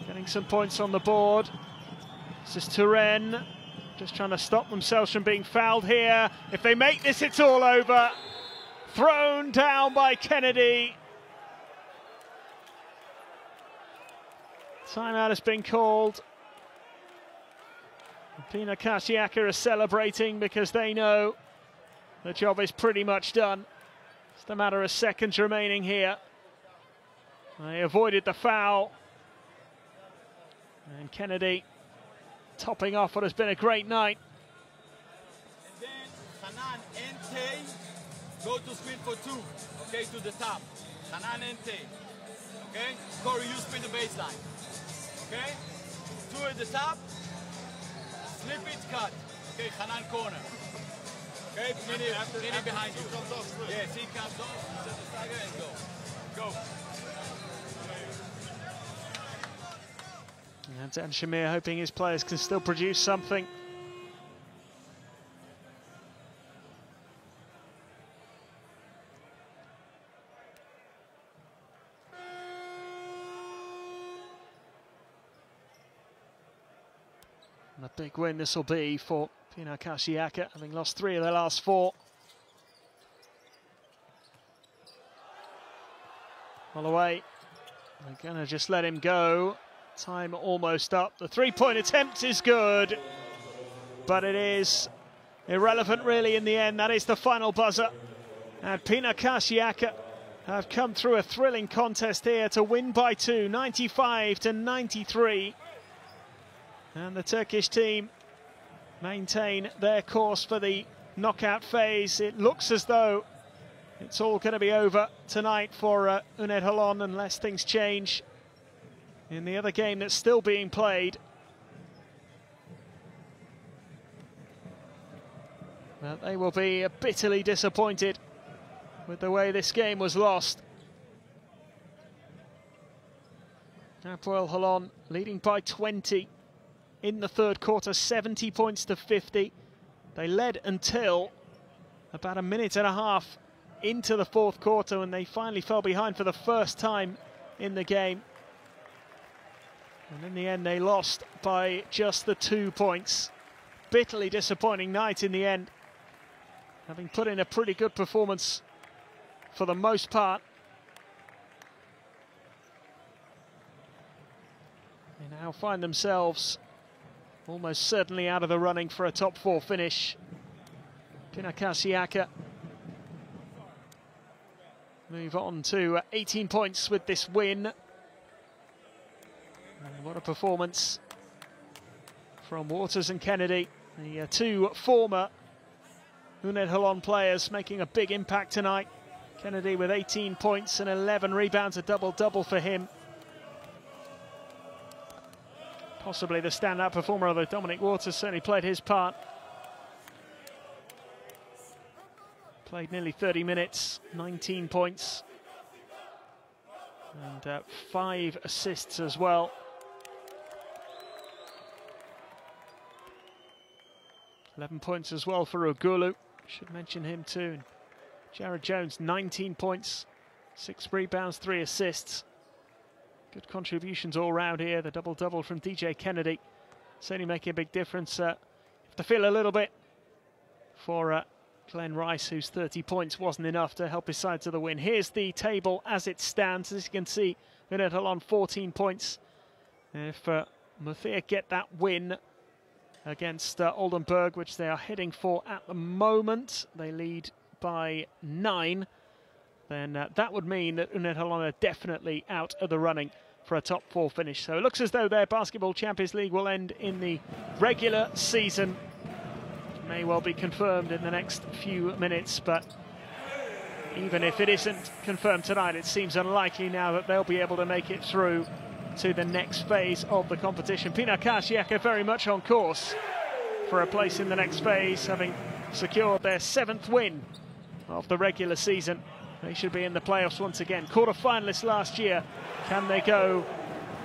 getting some points on the board. This is Turen just trying to stop themselves from being fouled here. If they make this, it's all over. Thrown down by Kennedy. Timeout has been called. Pinar Karsiyaka are celebrating because they know the job is pretty much done. It's a matter of seconds remaining here. They avoided the foul. And Kennedy topping off what has been a great night. And then Hanan and Tay go to screen for two. Okay, to the top. Hanan and Tay. Okay? Corey, you spin the baseline. Okay? Two at the top. Slip it, cut. Okay, Hanan corner. Okay, Pini behind you. Yes, he comes off, set the stagger and go. Go. And Dan Shamir hoping his players can still produce something. And a big win this will be for Pinar Karsiyaka, having lost 3 of their last 4. Holloway, they're going to just let him go. Time almost up. The 3-point attempt is good, but it is irrelevant really in the end. That is the final buzzer. And Pinar Karsiyaka have come through a thrilling contest here to win by 2, 95-93. And the Turkish team maintain their course for the knockout phase. It looks as though it's all going to be over tonight for UNET Holon unless things change in the other game that's still being played. But they will be bitterly disappointed with the way this game was lost. UNET Holon leading by 20 in the third quarter, 70 points to 50. They led until about a minute and a half into the fourth quarter when they finally fell behind for the first time in the game. And in the end, they lost by just the 2 points. Bitterly disappointing night in the end, having put in a pretty good performance for the most part. They now find themselves almost certainly out of the running for a top 4 finish. Pinar Karsiyaka move on to 18 points with this win. And what a performance from Waters and Kennedy, the 2 former UNET Holon players making a big impact tonight. Kennedy with 18 points and 11 rebounds, a double-double for him. Possibly the standout performer, although Dominic Waters certainly played his part. Played nearly 30 minutes, 19 points. And 5 assists as well. 11 points as well for Ugulu. Should mention him too. And Jared Jones, 19 points, 6 rebounds, 3 assists. Good contributions all round here. The double-double from DJ Kennedy certainly making a big difference. You have to feel a little bit for Glenn Rice, whose 30 points wasn't enough to help his side to the win. Here's the table as it stands. As you can see, UNET Holon 14 points. If Muthiah get that win against Oldenburg, which they are heading for at the moment, they lead by 9. Then that would mean that UNET Holon are definitely out of the running for a top 4 finish. So it looks as though their Basketball Champions League will end in the regular season. May well be confirmed in the next few minutes, but even if it isn't confirmed tonight, it seems unlikely now that they'll be able to make it through to the next phase of the competition. Pinar Karsiyaka very much on course for a place in the next phase, having secured their 7th win of the regular season. They should be in the playoffs once again. Quarter-finalists last year. Can they go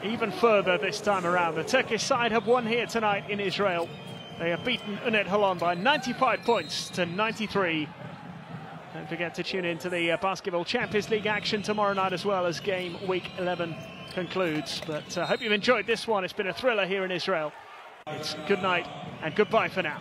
even further this time around? The Turkish side have won here tonight in Israel. They have beaten UNET Holon by 95 points to 93. Don't forget to tune in to the Basketball Champions League action tomorrow night as well as game week 11 concludes. But I hope you've enjoyed this one. It's been a thriller here in Israel. It's good night and goodbye for now.